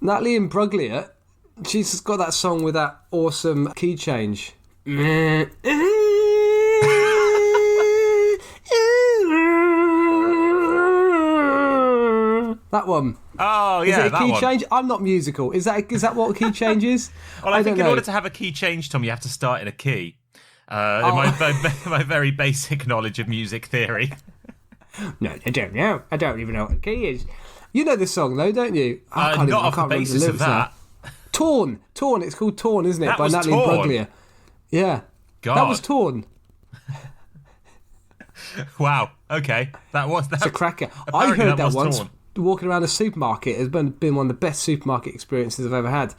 Natalie Imbruglia, she's got that song with that awesome key change. That one. Oh, yeah, is it a that key one. change? I'm not musical. Is that what a key change is? Well, I think in order to have a key change, Tom, you have to start in a key. My very basic knowledge of music theory. No, I don't know. I don't even know what a key is. You know this song, though, don't you? I can't off the basis of that. Torn. It's called Torn, isn't it? That by was Natalie Torn? Imbruglia. Yeah. God. That was Torn. Wow. Okay. It's a cracker. I Apparently heard that was once Torn. walking around a supermarket. It's been one of the best supermarket experiences I've ever had.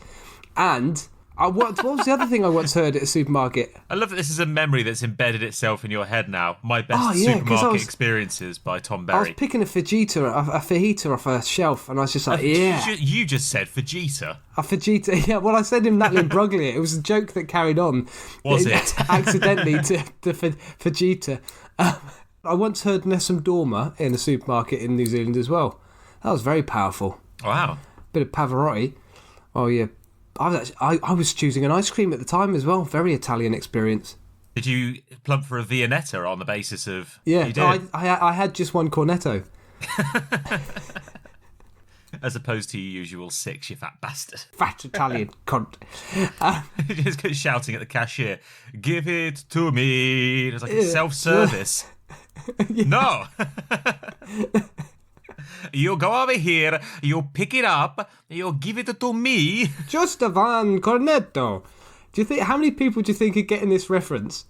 And what was the other thing I once heard at a supermarket? I love that this is a memory that's embedded itself in your head now. My best supermarket experiences by Tom Berry. I was picking a fajita off a shelf, and I was just like, yeah. You just said fajita. A fajita, yeah. Well, I said him Natalie Imbruglia. It was a joke that carried on. Was it? Accidentally to fajita. I once heard Nessun Dorma in a supermarket in New Zealand as well. That was very powerful. Wow. Bit of Pavarotti. Oh, yeah. I was choosing an ice cream at the time as well. Very Italian experience. Did you plump for a Viennetta on the basis of... Yeah, you did? I had just one cornetto. As opposed to your usual 6, you fat bastard. Fat Italian cunt. Just shouting at the cashier, give it to me. It's like a self-service. No. You go over here, you pick it up, you give it to me. Just a one cornetto. How many people do you think are getting this reference?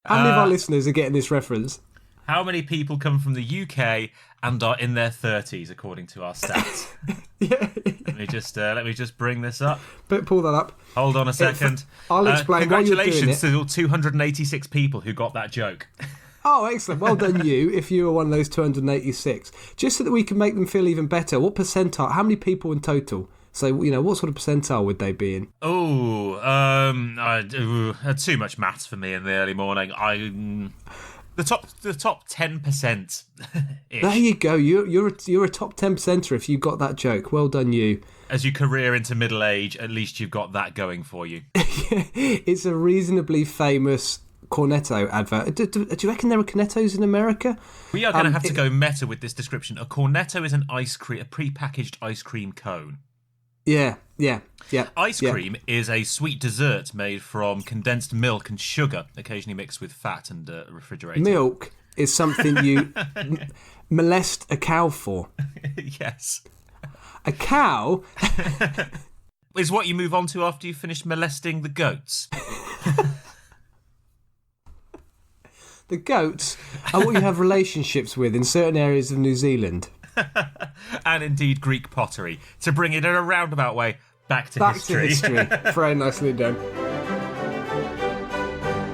How many of our listeners are getting this reference? How many people come from the UK and are in their 30s, according to our stats? Yeah. Let me just bring this up. Pull that up. Hold on a second. I'll explain why you're doing Congratulations to all 286 people who got that joke. Oh, excellent. Well done, you, if you were one of those 286. Just so that we can make them feel even better, what percentile, how many people in total? So, what sort of percentile would they be in? Too much maths for me in the early morning. The top 10%. There you go. You're a top 10%er if you got that joke. Well done, you. As you career into middle age, at least you've got that going for you. It's a reasonably famous cornetto advert. Do you reckon there are cornettos in America? We are going to have to go meta with this description. A cornetto is a pre-packaged ice cream cone. Yeah. Ice cream is a sweet dessert made from condensed milk and sugar, occasionally mixed with fat and refrigerated. Milk is something you molest a cow for. Yes. A cow is what you move on to after you finish molesting the goats. The goats are what you have relationships with in certain areas of New Zealand. And indeed Greek pottery. To bring it in a roundabout way back to history. Very nicely done.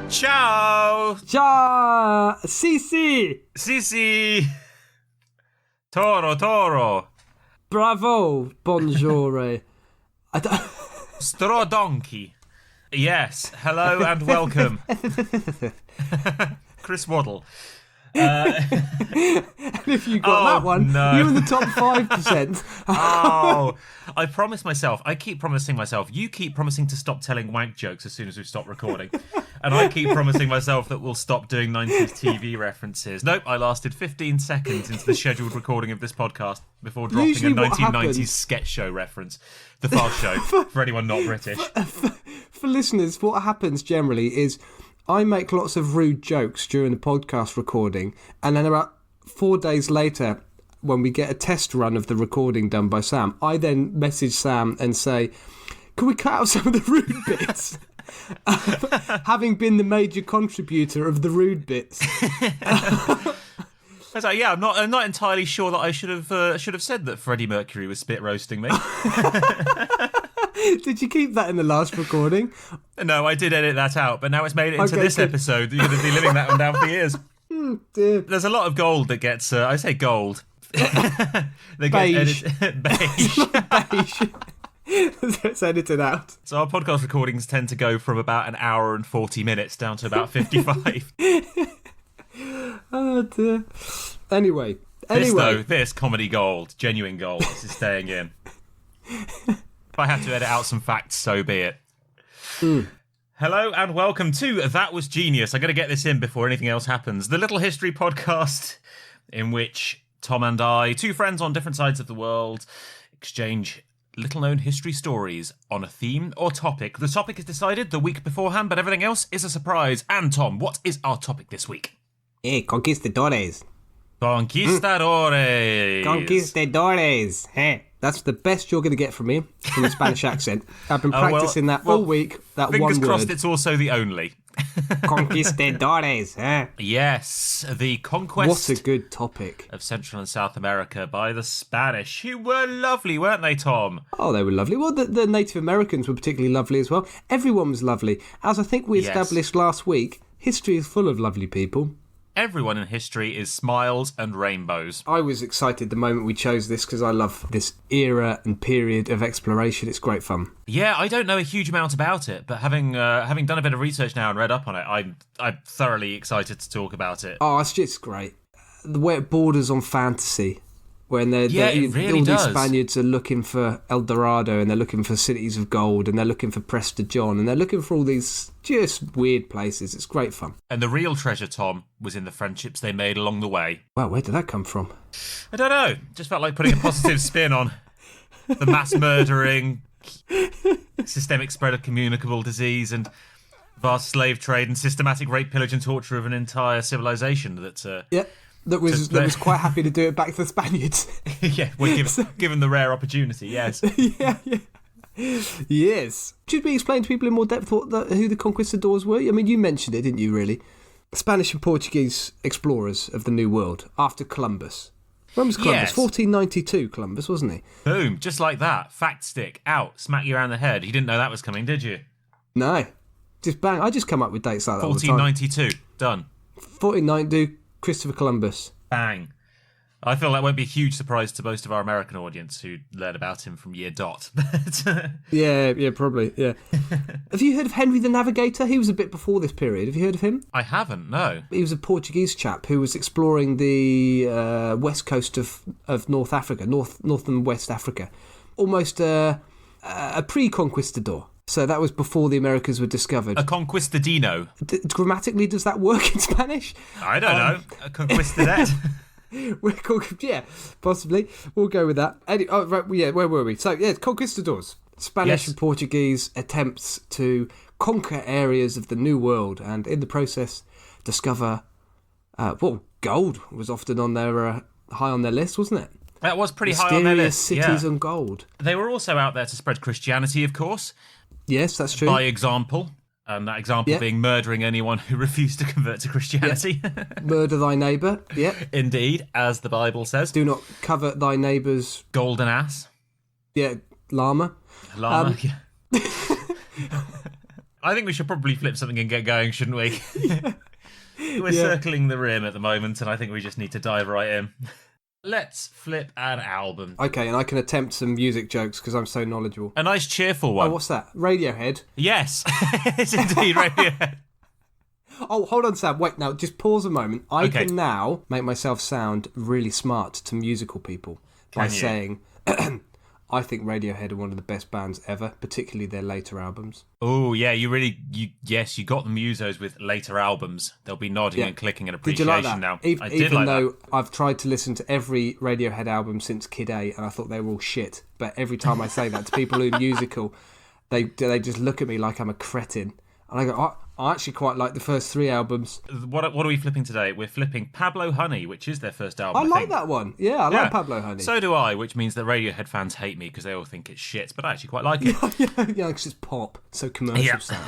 Ciao! Ciao! Si! Toro! Bravo! Bonjour! Strodonki. Yes, hello and welcome. Chris Waddle. And if you got that one, no. you're in the top 5%. I keep promising myself, you keep promising to stop telling wank jokes as soon as we stop recording. And I keep promising myself that we'll stop doing 90s TV references. Nope, I lasted 15 seconds into the scheduled recording of this podcast before dropping Usually a 1990s happens... sketch show reference. The Fast Show, for anyone not British. For listeners, what happens generally is I make lots of rude jokes during the podcast recording, and then about 4 days later, when we get a test run of the recording done by Sam, I then message Sam and say, can we cut out some of the rude bits? Having been the major contributor of the rude bits. I was like, I'm not entirely sure that I should have said that Freddie Mercury was spit roasting me. Did you keep that in the last recording? No, I did edit that out, but now it's made it into this episode. You're going to be living that one down for years. Dear. There's a lot of gold that gets, I say gold. Beige. Beige. Beige. It's edited out. So our podcast recordings tend to go from about an hour and 40 minutes down to about 55. Oh dear. Anyway. This comedy gold, genuine gold, this is staying in. If I have to edit out some facts, so be it. Hello and welcome to That Was Genius. I got to get this in before anything else happens. The little history podcast in which Tom and I, two friends on different sides of the world, exchange little-known history stories on a theme or topic. The topic is decided the week beforehand, but everything else is a surprise. And Tom, what is our topic this week? Hey, Conquistadores. Conquistadores. Conquistadores. Hey, that's the best you're going to get from me, from a Spanish accent. I've been practicing that all week, that one word. Fingers crossed it's also the only. Conquistadores. Yes, the conquest. What a good topic. Of Central and South America by the Spanish, who were lovely, weren't they, Tom? Oh, they were lovely. Well, the Native Americans were particularly lovely as well. Everyone was lovely. As I think we established last week, history is full of lovely people. Everyone in history is smiles and rainbows. I was excited the moment we chose this because I love this era and period of exploration. It's great fun. Yeah, I don't know a huge amount about it, but having done a bit of research now and read up on it, I'm thoroughly excited to talk about it. Oh, it's just great. The way it borders on fantasy. When it really all does. These Spaniards are looking for El Dorado, and they're looking for cities of gold, and they're looking for Presta John, and they're looking for all these just weird places. It's great fun. And the real treasure, Tom, was in the friendships they made along the way. Wow, where did that come from? I don't know. Just felt like putting a positive spin on the mass murdering, systemic spread of communicable disease, and vast slave trade, and systematic rape, pillage, and torture of an entire civilization that... That was quite happy to do it back to the Spaniards. Yeah, well, given the rare opportunity, yes. Yeah. Yes. Should we explain to people in more depth who the conquistadors were? I mean, you mentioned it, didn't you, really? Spanish and Portuguese explorers of the New World after Columbus. When was Columbus? Yes. 1492 Columbus, wasn't he? Boom, just like that. Fact stick, out, smack you around the head. You didn't know that was coming, did you? No. Just bang. I just come up with dates like that all the time. 1492, done. 1492, Christopher Columbus. Bang. I feel that won't be a huge surprise to most of our American audience who learn about him from year dot. Yeah, probably, yeah. Have you heard of Henry the Navigator? He was a bit before this period. Have you heard of him? I haven't, no. He was a Portuguese chap who was exploring the west coast of North Africa, North and West Africa. Almost a pre-conquistador. So that was before the Americas were discovered. A conquistadino. Grammatically, does that work in Spanish? I don't know. A conquistador. Yeah, possibly. We'll go with that. Where were we? So, yeah, conquistadors. Spanish and Portuguese attempts to conquer areas of the New World and in the process discover, gold was often on their high on their list, wasn't it? That was pretty high on their list. Mysterious cities and gold. They were also out there to spread Christianity, of course. Yes, that's true. By example. And that example being murdering anyone who refused to convert to Christianity. Murder thy neighbour, Indeed, as the Bible says. Do not covet thy neighbour's... golden ass. Yeah, llama. Llama, yeah. I think we should probably flip something and get going, shouldn't we? We're circling the rim at the moment, and I think we just need to dive right in. Let's flip an album. Okay, and I can attempt some music jokes because I'm so knowledgeable. A nice cheerful one. Oh, what's that? Radiohead? Yes, it's indeed Radiohead. Oh, hold on, Sam. Wait, now, just pause a moment. I can now make myself sound really smart to musical people by saying... I think Radiohead are one of the best bands ever, particularly their later albums. Oh, yeah, you got the musos with later albums. They'll be nodding and clicking in appreciation. Did you like that? Now. Even though I've tried to listen to every Radiohead album since Kid A, and I thought they were all shit. But every time I say that to people who are musical, they just look at me like I'm a cretin. And I go, I actually quite like the first three albums. What are we flipping today? We're flipping Pablo Honey, which is their first album. I like that one. Yeah, I like Pablo Honey. So do I, which means that Radiohead fans hate me because they all think it's shit, but I actually quite like it. Yeah, because it's pop. It's so commercial, Sam.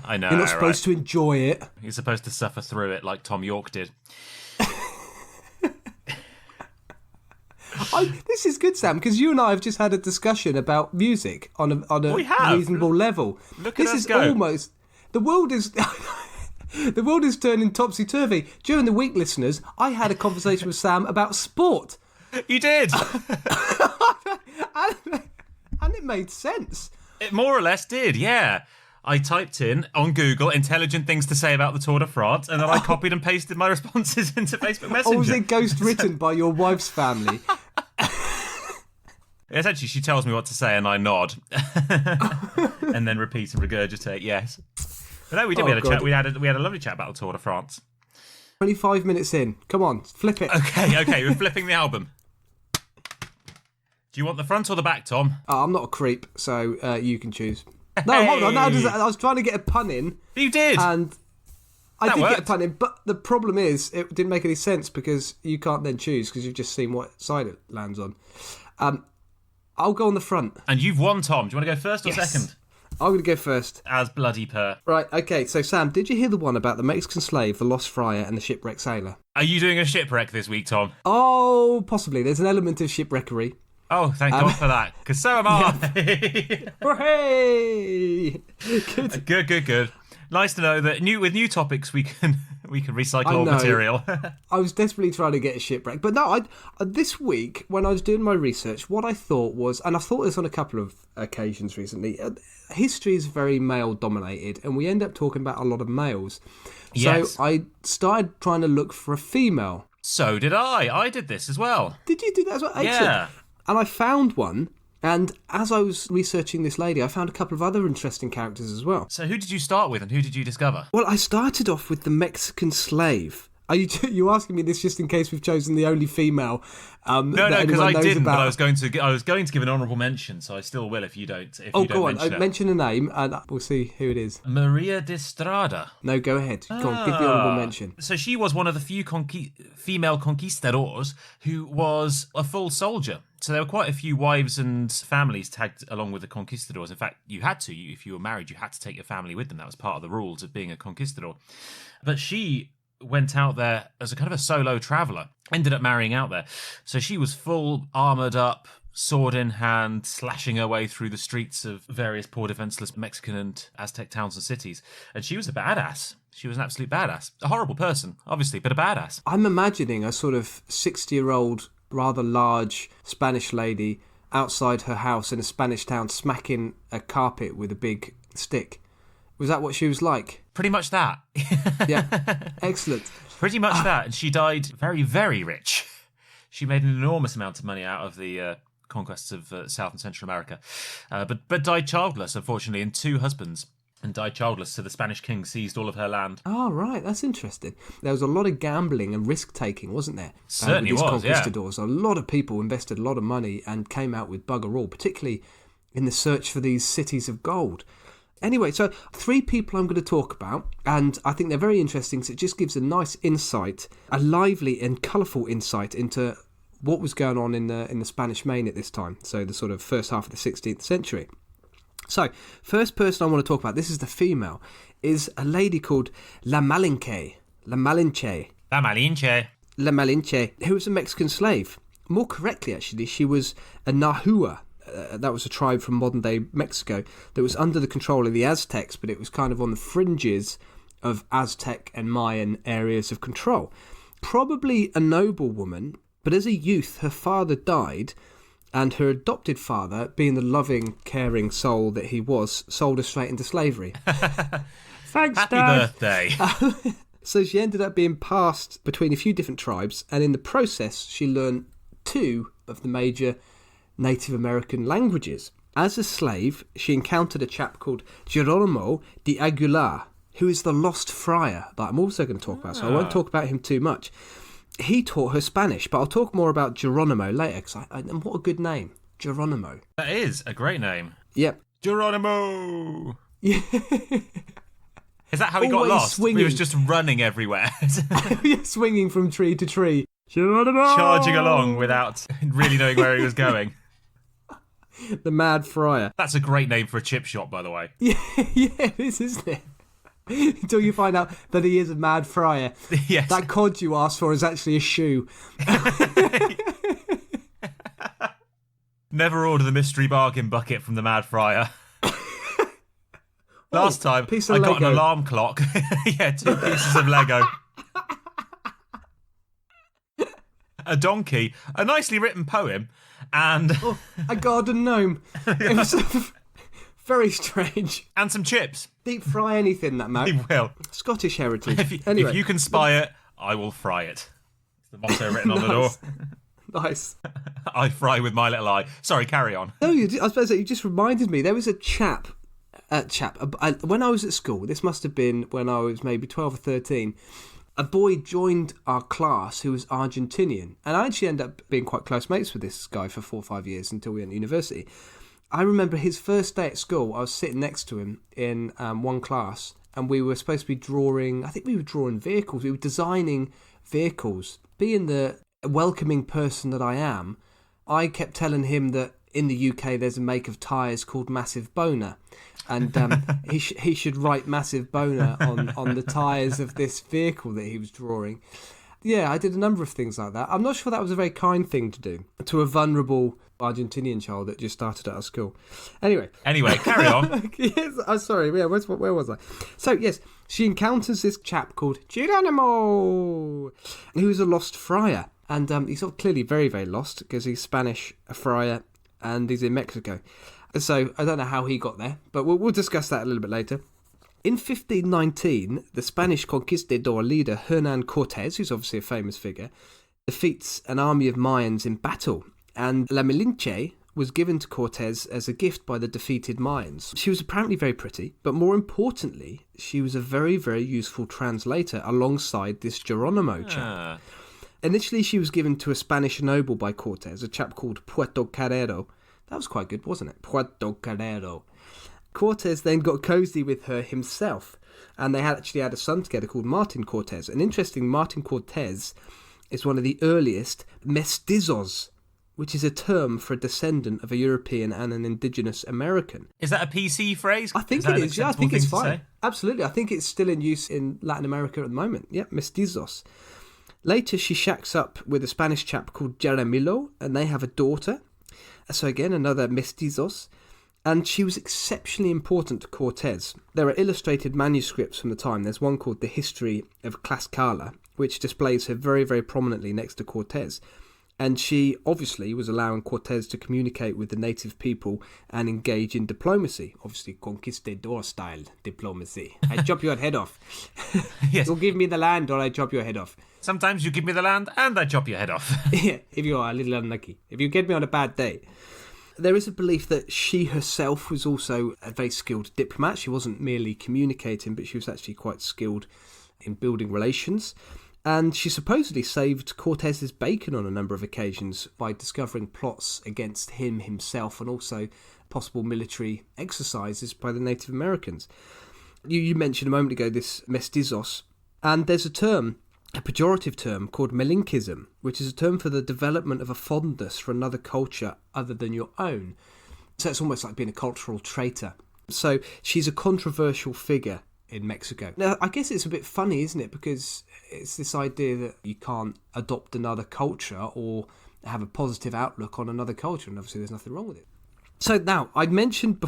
I know. You're not supposed to enjoy it. You're supposed to suffer through it like Tom York did. This is good, Sam, because you and I have just had a discussion about music on a reasonable level. Look at us go. Almost... The world is turning topsy-turvy. During the week, listeners, I had a conversation with Sam about sport. You did. And it made sense. It more or less did, yeah. I typed in on Google intelligent things to say about the Tour de France, and then I copied and pasted my responses into Facebook Messenger. Or was it ghost written by your wife's family? Essentially, she tells me what to say and I nod. And then repeat and regurgitate, yes. But no, we did. We had a chat. We had a lovely chat about the Tour de France. 25 minutes in. Come on, flip it. Okay, we're flipping the album. Do you want the front or the back, Tom? I'm not a creep, so you can choose. No, hold on. No, I was trying to get a pun in. You did. And I did get a pun in, but the problem is it didn't make any sense because you can't then choose because you've just seen what side it lands on. I'll go on the front. And you've won, Tom. Do you want to go first or second? I'm going to go first. As bloody per. Right, okay, so Sam, did you hear the one about the Mexican slave, the lost friar, and the shipwrecked sailor? Are you doing a shipwreck this week, Tom? Oh, possibly. There's an element of shipwreckery. Oh, thank God for that, because so am I. Hooray! Good. Nice to know that with new topics we can recycle all material. I was desperately trying to get a shipwreck, but no. This week when I was doing my research, what I thought was, and I've thought this on a couple of occasions recently, history is very male dominated, and we end up talking about a lot of males. Yes. So I started trying to look for a female. So did I. I did this as well. Did you do that as well? Excellent. Yeah. And I found one. And as I was researching this lady, I found a couple of other interesting characters as well. So who did you start with and who did you discover? Well, I started off with the Mexican slave. Are you asking me this just in case we've chosen the only female? No, because I didn't. But I was going to give an honourable mention, so I still will if you don't. Go on. Mention a name, and we'll see who it is. Maria de Estrada. No, go ahead. Go on, give the honourable mention. So she was one of the few female conquistadors who was a full soldier. So there were quite a few wives and families tagged along with the conquistadors. In fact, you had to. If you were married, you had to take your family with them. That was part of the rules of being a conquistador. But she went out there as a kind of a solo traveller, ended up marrying out there. So she was full armoured up, sword in hand, slashing her way through the streets of various poor defenceless Mexican and Aztec towns and cities. And she was a badass. She was an absolute badass. A horrible person, obviously, but a badass. I'm imagining a sort of 60-year-old, rather large Spanish lady outside her house in a Spanish town smacking a carpet with a big stick. Was that what she was like? Pretty much that. Yeah, excellent. Pretty much that. And she died very, very rich. She made an enormous amount of money out of the conquests of South and Central America, but died childless, unfortunately, and 2 husbands. And died childless, so the Spanish king seized all of her land. Oh, right, that's interesting. There was a lot of gambling and risk-taking, wasn't there? Certainly with these was, conquistadors. A lot of people invested a lot of money and came out with bugger all, particularly in the search for these cities of gold. Anyway, so 3 people I'm going to talk about, and I think they're very interesting because it just gives a nice insight, a lively and colourful insight into what was going on in the Spanish Main at this time, so the sort of first half of the 16th century. So, first person I want to talk about, this is the female, is a lady called La Malinche, who was a Mexican slave. More correctly, actually, she was a Nahua. That was a tribe from modern-day Mexico that was under the control of the Aztecs, but it was kind of on the fringes of Aztec and Mayan areas of control. Probably a noble woman, but as a youth, her father died, and her adopted father, being the loving, caring soul that he was, sold her straight into slavery. Thanks, Happy Dad. birthday. So she ended up being passed between a few different tribes, and in the process, she learned 2 of the major Native American languages. As a slave, she encountered a chap called Geronimo de Aguilar, who is the lost friar that I'm also going to talk about, so I won't talk about him too much. He taught her Spanish, but I'll talk more about Geronimo later, because and what a good name, Geronimo. That is a great name. Yep. Geronimo! Yeah. Is that how he got lost? Swinging. He was just running everywhere. Yeah, swinging from tree to tree. Geronimo! Charging along without really knowing where he was going. The Mad Friar. That's a great name for a chip shop, by the way. Yeah, it is, isn't it? Until you find out that he is a mad friar. Yes. That cod you asked for is actually a shoe. Never order the mystery bargain bucket from the Mad Friar. Last time, I got an alarm clock. Yeah, 2 pieces of Lego. A donkey, a nicely written poem, and... a garden gnome. It was very strange. And some chips. Deep fry anything, that Mac. He will. Scottish heritage. If you can spy it, I will fry it. It's the motto written on the door. Nice. I fry with my little eye. Sorry, carry on. No, I was about to say, you just reminded me. There was a chap, when I was at school, this must have been when I was maybe 12 or 13, a boy joined our class who was Argentinian. And I actually ended up being quite close mates with this guy for 4 or 5 years until we went to university. I remember his first day at school, I was sitting next to him in one class, and we were supposed to be drawing, I think we were drawing vehicles. We were designing vehicles. Being the welcoming person that I am, I kept telling him that in the UK there's a make of tyres called Massive Boner, and he should write Massive Boner on the tyres of this vehicle that he was drawing. Yeah, I did a number of things like that. I'm not sure that was a very kind thing to do to a vulnerable Argentinian child that just started at our school. Anyway, carry on. Yes, I'm sorry. Yeah, where was I? So, yes, she encounters this chap called Geronimo, who is a lost friar. And he's sort of clearly very, very lost because he's Spanish, a friar, and he's in Mexico. So I don't know how he got there, but we'll discuss that a little bit later. In 1519, the Spanish conquistador leader Hernan Cortés, who's obviously a famous figure, defeats an army of Mayans in battle, and La Malinche was given to Cortés as a gift by the defeated Mayans. She was apparently very pretty, but more importantly, she was a very, very useful translator alongside this Geronimo chap. Initially, she was given to a Spanish noble by Cortés, a chap called Puerto Carrero. That was quite good, wasn't it? Puerto Carrero. Cortés then got cosy with her himself, and they had a son together called Martin Cortés. And interesting, Martin Cortés is one of the earliest mestizos, which is a term for a descendant of a European and an indigenous American. Is that a PC phrase? I think it is, yeah, I think it's fine. Absolutely, I think it's still in use in Latin America at the moment. Yeah, mestizos. Later, she shacks up with a Spanish chap called Jaramillo, and they have a daughter. So again, another mestizos. And she was exceptionally important to Cortés. There are illustrated manuscripts from the time. There's one called The History of Tlaxcala, which displays her very, very prominently next to Cortés. And she obviously was allowing Cortés to communicate with the native people and engage in diplomacy. Obviously, conquistador-style diplomacy. I chop your head off. Yes. You'll give me the land or I chop your head off. Sometimes you give me the land and I chop your head off. Yeah, if you are a little unlucky. If you get me on a bad day. There is a belief that she herself was also a very skilled diplomat. She wasn't merely communicating, but she was actually quite skilled in building relations. And she supposedly saved Cortés's bacon on a number of occasions by discovering plots against him himself and also possible military exercises by the Native Americans. You mentioned a moment ago this mestizos, and there's a pejorative term called melinkism, which is a term for the development of a fondness for another culture other than your own. So it's almost like being a cultural traitor. So she's a controversial figure in Mexico. Now, I guess it's a bit funny, isn't it? Because it's this idea that you can't adopt another culture or have a positive outlook on another culture, and obviously there's nothing wrong with it. So now, I mentioned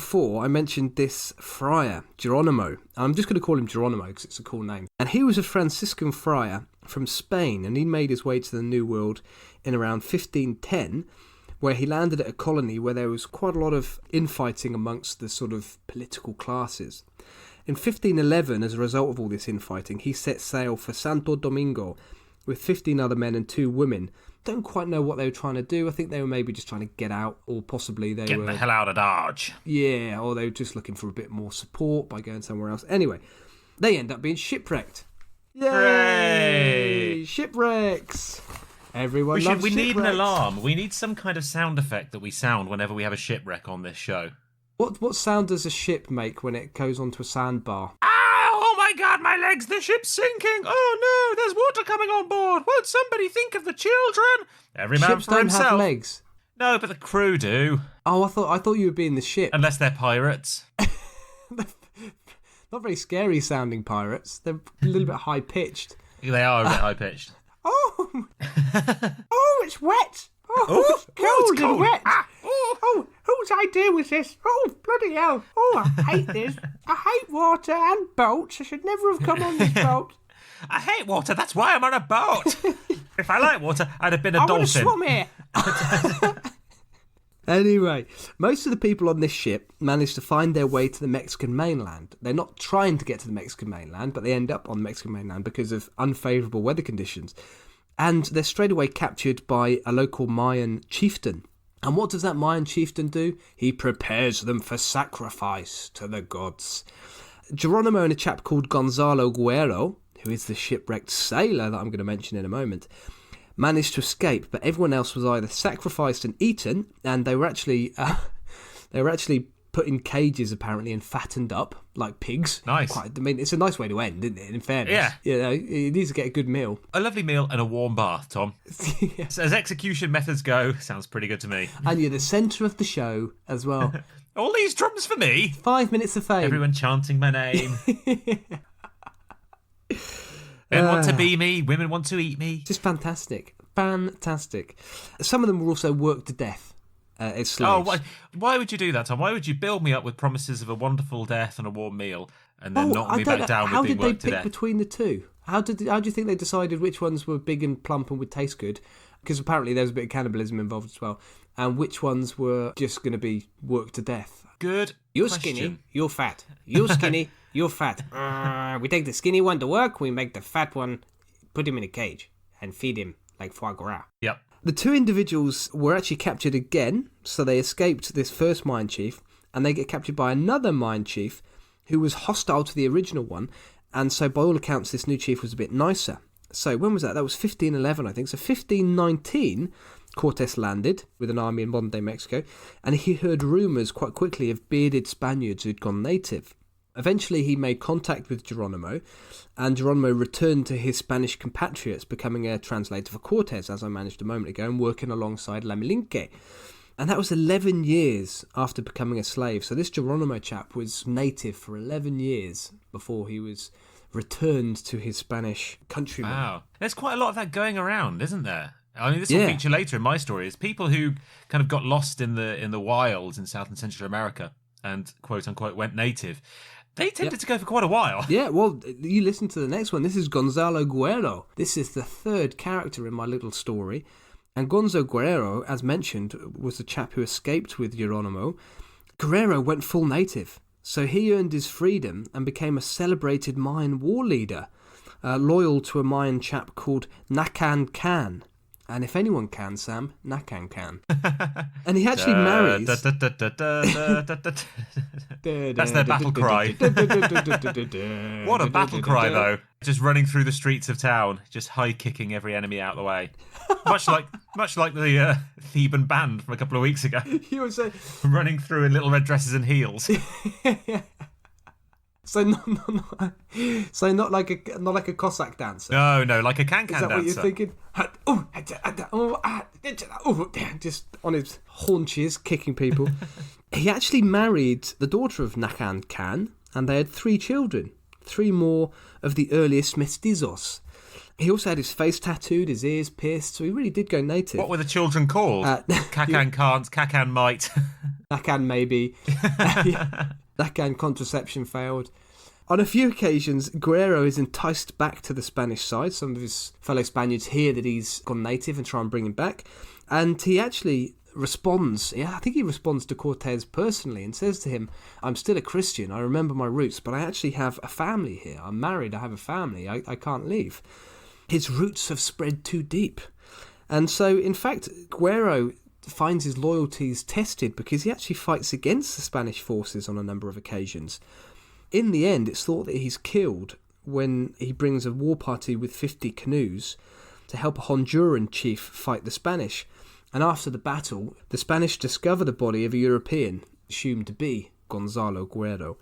this friar, Geronimo. I'm just going to call him Geronimo because it's a cool name. And he was a Franciscan friar from Spain, and he made his way to the New World in around 1510, where he landed at a colony where there was quite a lot of infighting amongst the sort of political classes. In 1511, as a result of all this infighting, he set sail for Santo Domingo with 15 other men and 2 women. Don't quite know what they were trying to do. I think they were maybe just trying to get out, or possibly they were... Get the hell out of Dodge. Yeah, or they were just looking for a bit more support by going somewhere else. Anyway, they end up being shipwrecked. Yay! Hooray! Shipwrecks! Everyone loves We need an shipwrecks. alarm. We need some kind of sound effect that we sound whenever we have a shipwreck on this show. What sound does a ship make when it goes onto a sandbar? Oh my god, my legs, the ship's sinking. Oh no, there's water coming on board. Won't somebody think of the children? Every man Ships for don't himself. have legs. No, but the crew do. Oh, I thought you were being the ship. Unless they're pirates. Not very scary sounding pirates. They're a little bit high pitched. They are a bit high pitched. Oh, oh, it's wet. Oh, it's cold and wet. Oh, whose idea was this? Oh, bloody hell. Oh, I hate this. I hate water and boats. I should never have come on this boat. I hate water, that's why I'm on a boat. If I like water, I'd have been a dolphin. I want to swim here. Anyway, most of the people on this ship manage to find their way to the Mexican mainland. They're not trying to get to the Mexican mainland, but they end up on the Mexican mainland because of unfavourable weather conditions. And they're straight away captured by a local Mayan chieftain. And what does that Mayan chieftain do? He prepares them for sacrifice to the gods. Geronimo and a chap called Gonzalo Guerrero, who is the shipwrecked sailor that I'm going to mention in a moment, managed to escape, but everyone else was either sacrificed and eaten, and they were actually put in cages apparently and fattened up like pigs. Nice. It's a nice way to end, isn't it? In fairness, Yeah. You need to get a good meal. A lovely meal and a warm bath, Tom. Yeah. So as execution methods go, sounds pretty good to me. And you're the centre of the show as well. All these drums for me. 5 minutes of fame. Everyone chanting my name. Men want to be me, women want to eat me. Just fantastic. Some of them were also worked to death as slaves. Oh, why would you do that, Tom? Why would you build me up with promises of a wonderful death and a warm meal and then knock me back down with being worked to death? How did they pick between the two? How do you think they decided which ones were big and plump and would taste good? Because apparently there was a bit of cannibalism involved as well. And which ones were just going to be worked to death? Good You're question. skinny, you're fat. You're skinny, you're fat. We take the skinny one to work, we make the fat one, put him in a cage and feed him like foie gras. Yep. The two individuals were actually captured again, so they escaped this first mine chief, and they get captured by another mine chief who was hostile to the original one, and so by all accounts this new chief was a bit nicer. So when was that? That was 1511, I think. So 1519, Cortes landed with an army in modern-day Mexico, and he heard rumours quite quickly of bearded Spaniards who'd gone native. Eventually he made contact with Geronimo, and Geronimo returned to his Spanish compatriots, becoming a translator for Cortes, as I mentioned a moment ago, and working alongside Lamilinque. And that was 11 years after becoming a slave. So this Geronimo chap was native for 11 years before he was returned to his Spanish countrymen. Wow. There's quite a lot of that going around, isn't there? I mean, this will feature later in my story. It's people who kind of got lost in the wilds in South and Central America and, quote-unquote, went native. They tended to go for quite a while. Yeah, well, you listen to the next one. This is Gonzalo Guerrero. This is the third character in my little story. And Gonzo Guerrero, as mentioned, was the chap who escaped with Geronimo. Guerrero went full native. So he earned his freedom and became a celebrated Mayan war leader, loyal to a Mayan chap called Nakan Can. And if anyone can, Sam, Nakan can. And he actually marries... That's their battle cry. What a battle cry, though. Just running through the streets of town, just high-kicking every enemy out of the way. Much like the Theban band from a couple of weeks ago. You would say... Running through in little red dresses and heels. So not like a Cossack dancer. No, like a can-can dancer. Is that what you're thinking? Just on his haunches, kicking people. He actually married the daughter of Nakan Can, and they had 3 children, 3 more of the earliest mestizos. He also had his face tattooed, his ears pierced, so he really did go native. What were the children called? Kakan can't, Kakan might. Nakan maybe. Nakan contraception failed. On a few occasions, Guerrero is enticed back to the Spanish side. Some of his fellow Spaniards hear that he's gone native and try and bring him back. And he actually responds, I think he responds to Cortes personally and says to him, I'm still a Christian, I remember my roots, but I actually have a family here. I'm married, I have a family, I can't leave. His roots have spread too deep. And so, in fact, Guerrero finds his loyalties tested because he actually fights against the Spanish forces on a number of occasions. In the end, it's thought that he's killed when he brings a war party with 50 canoes to help a Honduran chief fight the Spanish. And after the battle, the Spanish discover the body of a European, assumed to be Gonzalo Guerrero.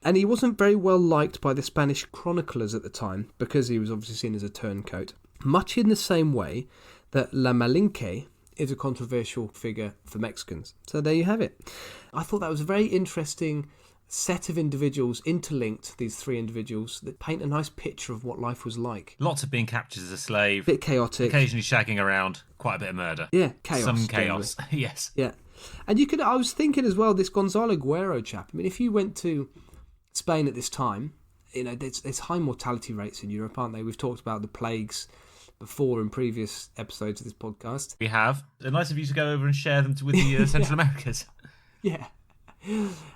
And he wasn't very well liked by the Spanish chroniclers at the time because he was obviously seen as a turncoat. Much in the same way that La Malinque is a controversial figure for Mexicans. So there you have it. I thought that was a very interesting set of individuals interlinked, these 3 individuals, that paint a nice picture of what life was like. Lots of being captured as a slave. Bit chaotic. Occasionally shagging around. Quite a bit of murder. Yeah, chaos. Some chaos, yes. Yeah. And I was thinking as well, this Gonzalo Guerrero chap, I mean, if you went to Spain at this time, there's high mortality rates in Europe, aren't they? We've talked about the plagues before in previous episodes of this podcast. We have. Nice of you to go over and share them with the Central Americas. Yeah.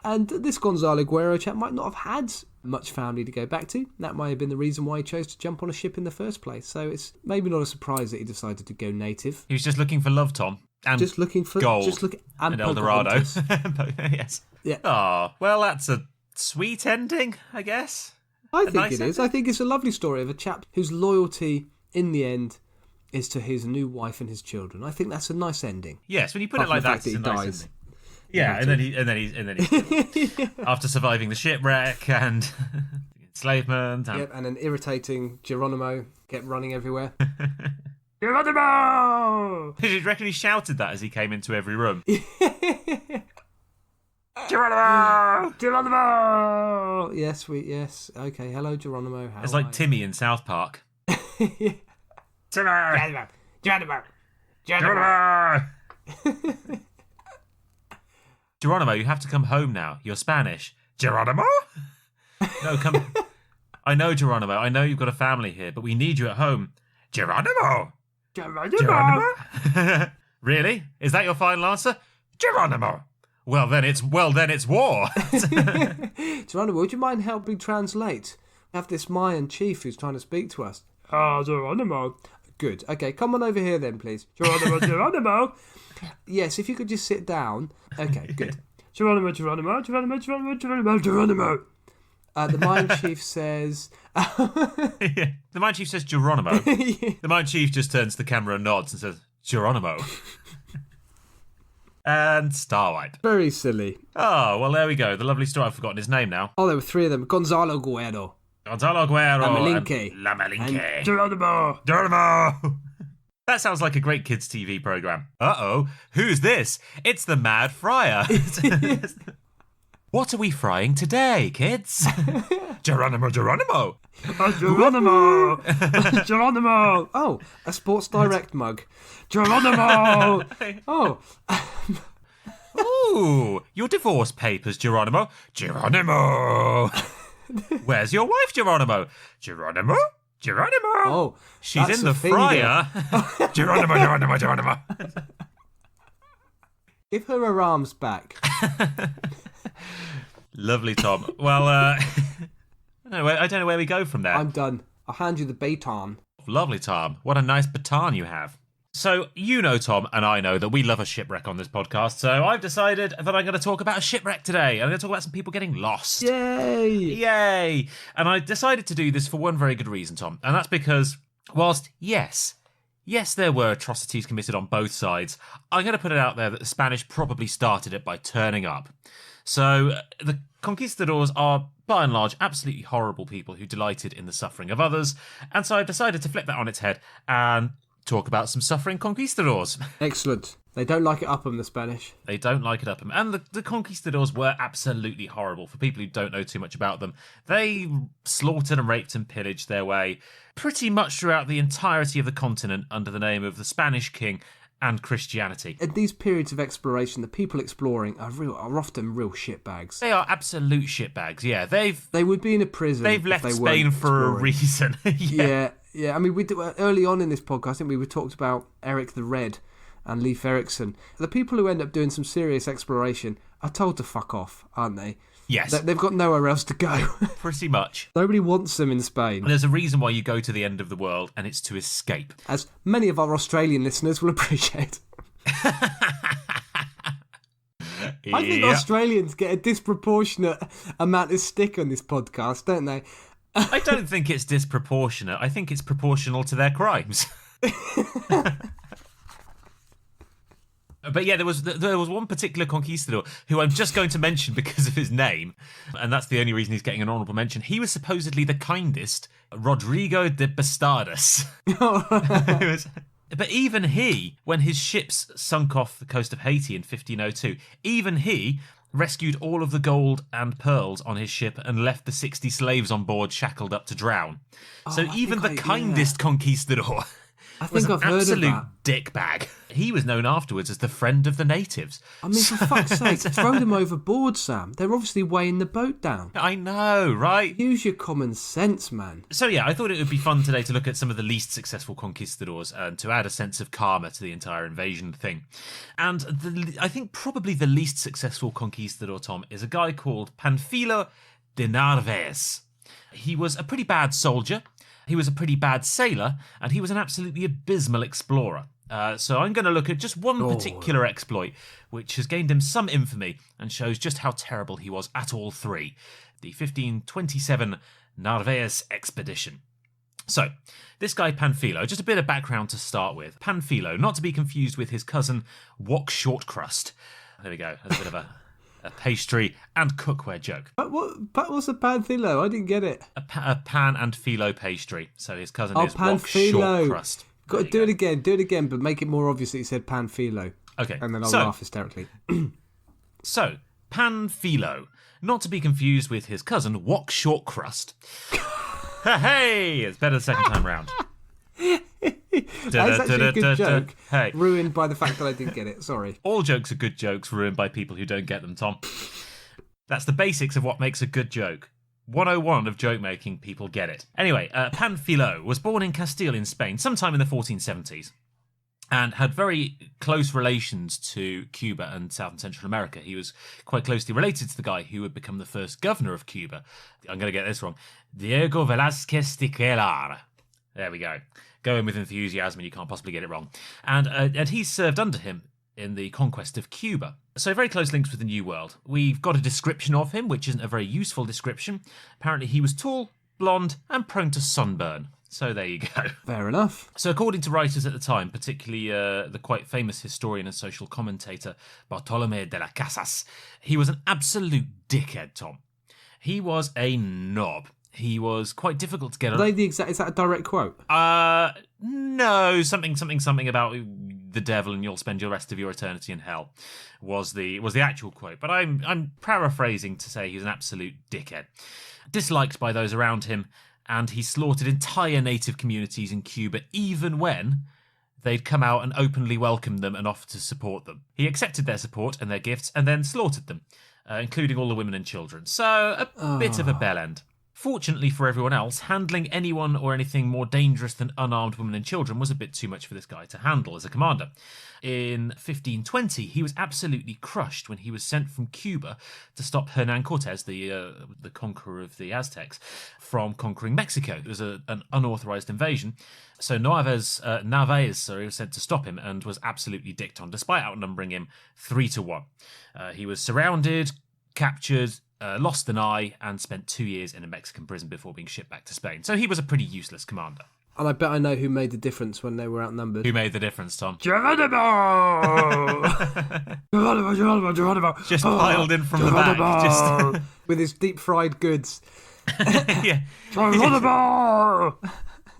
And this Gonzalo Guerrero chap might not have had much family to go back to. That might have been the reason why he chose to jump on a ship in the first place. So it's maybe not a surprise that he decided to go native. He was just looking for love, Tom. And just looking for gold. And El Dorado. Pocahontas. Yes. Yeah. Oh, well, that's a sweet ending, I guess. I think it is. I think it's a lovely story of a chap whose loyalty, in the end, is to his new wife and his children. I think that's a nice ending. Yes, when you put it like that, it's a nice ending. Yeah, and then he after surviving the shipwreck and enslavement, and an irritating Geronimo kept running everywhere. Geronimo! Do you reckon he shouted that as he came into every room? Geronimo! Geronimo! Yes, okay, hello, Geronimo. It's like Timmy in South Park. Timmy! Geronimo! Geronimo! Geronimo! Geronimo, you have to come home now. You're Spanish. Geronimo? No, come. I know, Geronimo. I know you've got a family here, but we need you at home. Geronimo! Geronimo? Really? Is that your final answer? Geronimo! Well, then it's war. Geronimo, would you mind helping translate? We have this Mayan chief who's trying to speak to us. Geronimo. Good. Okay, come on over here then, please. Geronimo, Geronimo. Yes, if you could just sit down. Okay, good. Geronimo, Geronimo, Geronimo, Geronimo, Geronimo, Geronimo. The Mayan chief says... The Mayan chief says Geronimo. The Mayan chief just turns to the camera and nods and says, Geronimo. And Starlight. Very silly. Oh, well, there we go. The lovely story. I've forgotten his name now. Oh, there were three of them. Gonzalo Guerrero. Gonzalo Guerrero. La Malinke. Geronimo. Geronimo. That sounds like a great kids' TV programme. Uh-oh. Who's this? It's the Mad Friar. What are we frying today, kids? Geronimo, Geronimo. Geronimo. Geronimo. Oh, a Sports Direct mug. Geronimo. Oh. Ooh, your divorce papers, Geronimo. Geronimo. Where's your wife, Geronimo? Geronimo? Geronimo. Oh, she's in the fryer. Geronimo, Geronimo, Geronimo. Give her her arms back. Lovely, Tom. Well, I don't know where we go from there. I'm done. I'll hand you the baton. Lovely, Tom. What a nice baton you have. So, you know, Tom, and I know that we love a shipwreck on this podcast, so I've decided that I'm going to talk about a shipwreck today. I'm going to talk about some people getting lost. Yay! Yay! And I decided to do this for one very good reason, Tom, and that's because, whilst, yes, there were atrocities committed on both sides, I'm going to put it out there that the Spanish probably started it by turning up. So, the conquistadors are, by and large, absolutely horrible people who delighted in the suffering of others, and so I've decided to flip that on its head and talk about some suffering conquistadors. Excellent. They don't like it up them, the Spanish. They don't like it up them. And the conquistadors were absolutely horrible. For people who don't know too much about them, they slaughtered and raped and pillaged their way pretty much throughout the entirety of the continent under the name of the Spanish king and Christianity. At these periods of exploration, the people exploring are often real shitbags. They are absolute shitbags, yeah. They would be in a prison. They've left Spain for a reason. Yeah. I mean, early on in this podcast, I think we talked about Eric the Red and Leif Erikson. The people who end up doing some serious exploration are told to fuck off, aren't they? Yes. They've got nowhere else to go. Pretty much. Nobody wants them in Spain. There's a reason why you go to the end of the world, and it's to escape. As many of our Australian listeners will appreciate. I think Australians get a disproportionate amount of stick on this podcast, don't they? I don't think it's disproportionate. I think it's proportional to their crimes. But yeah, there was one particular conquistador who I'm just going to mention because of his name, and that's the only reason he's getting an honourable mention. He was supposedly the kindest, Rodrigo de Bastardas. But even he, when his ships sunk off the coast of Haiti in 1502, even he rescued all of the gold and pearls on his ship and left the 60 slaves on board shackled up to drown. So even the kindest conquistador I think I've heard of that. Dickbag. He was known afterwards as the friend of the natives. I mean, for fuck's sake, throw them overboard, Sam. They're obviously weighing the boat down. I know, right? Use your common sense, man. So yeah, I thought it would be fun today to look at some of the least successful conquistadors and to add a sense of karma to the entire invasion thing. And I think probably the least successful conquistador, Tom, is a guy called Pánfilo de Narváez. He was a pretty bad soldier. He was a pretty bad sailor, and he was an absolutely abysmal explorer. So I'm going to look at just one particular exploit, which has gained him some infamy and shows just how terrible he was at all three. The 1527 Narvaez Expedition. So, this guy Pánfilo, just a bit of background to start with. Pánfilo, not to be confused with his cousin Wok Shortcrust. There we go, that's a bit of a pastry and cookware joke. But what's a Pánfilo? I didn't get it. A pan and philo pastry. So his cousin is Wok Pánfilo. Shortcrust. Got to do it again, but make it more obvious that he said Pánfilo. Okay. And then I'll laugh hysterically. So, Pánfilo, not to be confused with his cousin Wok Shortcrust. Hey, it's better the second time round. That's actually a good joke. Hey. Ruined by the fact that I didn't get it. Sorry. All jokes are good jokes ruined by people who don't get them, Tom. That's the basics of what makes a good joke. 101 of joke making, people get it. Anyway, Pánfilo was born in Castile in Spain sometime in the 1470s and had very close relations to Cuba and South and Central America. He was quite closely related to the guy who would become the first governor of Cuba. I'm going to get this wrong. Diego Velázquez de Quesada. There we go. Go in with enthusiasm and you can't possibly get it wrong. And he served under him in the conquest of Cuba. So very close links with the New World. We've got a description of him, which isn't a very useful description. Apparently he was tall, blonde, and prone to sunburn. So there you go. Fair enough. So according to writers at the time, particularly the quite famous historian and social commentator Bartolomé de las Casas, he was an absolute dickhead, Tom. He was a knob. He was quite difficult to get around. Is that a direct quote? No, something about the devil and you'll spend your rest of your eternity in hell was the actual quote. But I'm paraphrasing to say he's an absolute dickhead. Disliked by those around him, and he slaughtered entire native communities in Cuba even when they'd come out and openly welcomed them and offered to support them. He accepted their support and their gifts and then slaughtered them, including all the women and children. So a bit of a bell end. Fortunately for everyone else, handling anyone or anything more dangerous than unarmed women and children was a bit too much for this guy to handle as a commander. In 1520, he was absolutely crushed when he was sent from Cuba to stop Hernán Cortés, the conqueror of the Aztecs, from conquering Mexico. It was an unauthorized invasion. So Narvaez was sent to stop him and was absolutely dicked on, despite outnumbering him 3-1. He was surrounded, captured, lost an eye, and spent 2 years in a Mexican prison before being shipped back to Spain. So he was a pretty useless commander. And I bet I know who made the difference when they were outnumbered. Who made the difference, Tom? Geronimo! Geronimo! Just piled in from the back. With his deep-fried goods. Yeah. Geronimo!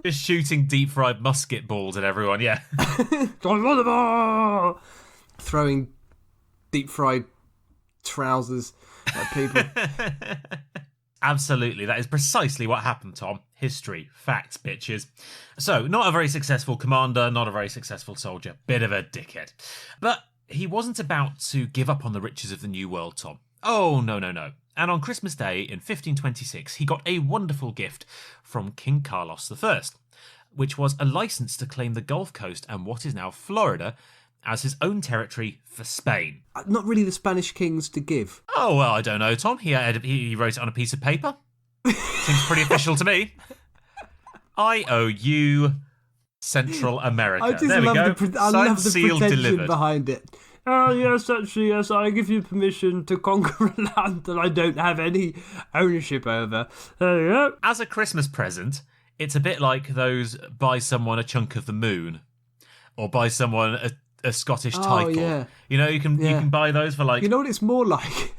Just shooting deep-fried musket balls at everyone, yeah. Geronimo! Throwing deep-fried trousers at people. Absolutely, that is precisely what happened, Tom. History, facts, bitches. So, not a very successful commander, not a very successful soldier, bit of a dickhead. But he wasn't about to give up on the riches of the New World, Tom. Oh, no. And on Christmas Day in 1526, he got a wonderful gift from King Carlos I, which was a license to claim the Gulf Coast and what is now Florida as his own territory for Spain. Not really the Spanish kings to give. Oh, well, I don't know, Tom. He wrote it on a piece of paper. Seems pretty official to me. I owe you Central America. I just there we love go. I love the sealed, pretension delivered. behind it. Oh, yes, actually, yes, I give you permission to conquer a land that I don't have any ownership over. There you go. As a Christmas present, it's a bit like those buy someone a chunk of the moon or buy someone a Scottish title. Yeah. You know, you can buy those for like... You know what it's more like?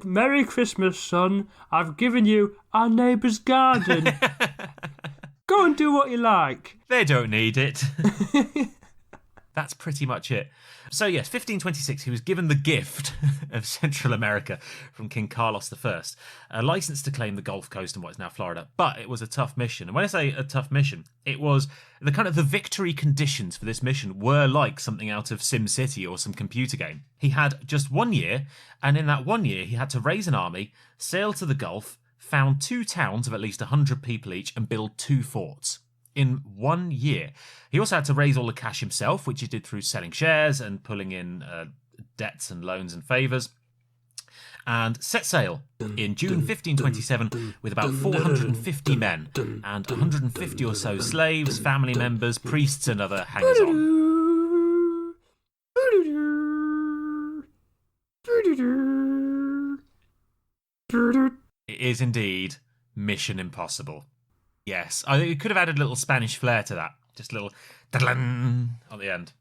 Merry Christmas, son. I've given you our neighbour's garden. Go and do what you like. They don't need it. That's pretty much it. So yes, 1526, he was given the gift of Central America from King Carlos I, a license to claim the Gulf Coast and what is now Florida. But it was a tough mission. And when I say a tough mission, it was the victory conditions for this mission were like something out of SimCity or some computer game. He had just 1 year, and in that 1 year, he had to raise an army, sail to the Gulf, found 2 towns of at least 100 people each, and build 2 forts. In 1 year. He also had to raise all the cash himself, which he did through selling shares and pulling in debts and loans and favours, and set sail in June 1527 with about 450 men and 150 or so slaves, family members, priests and other hangers-on. It is indeed Mission Impossible. Yes, I think it could have added a little Spanish flair to that. Just a little at the end.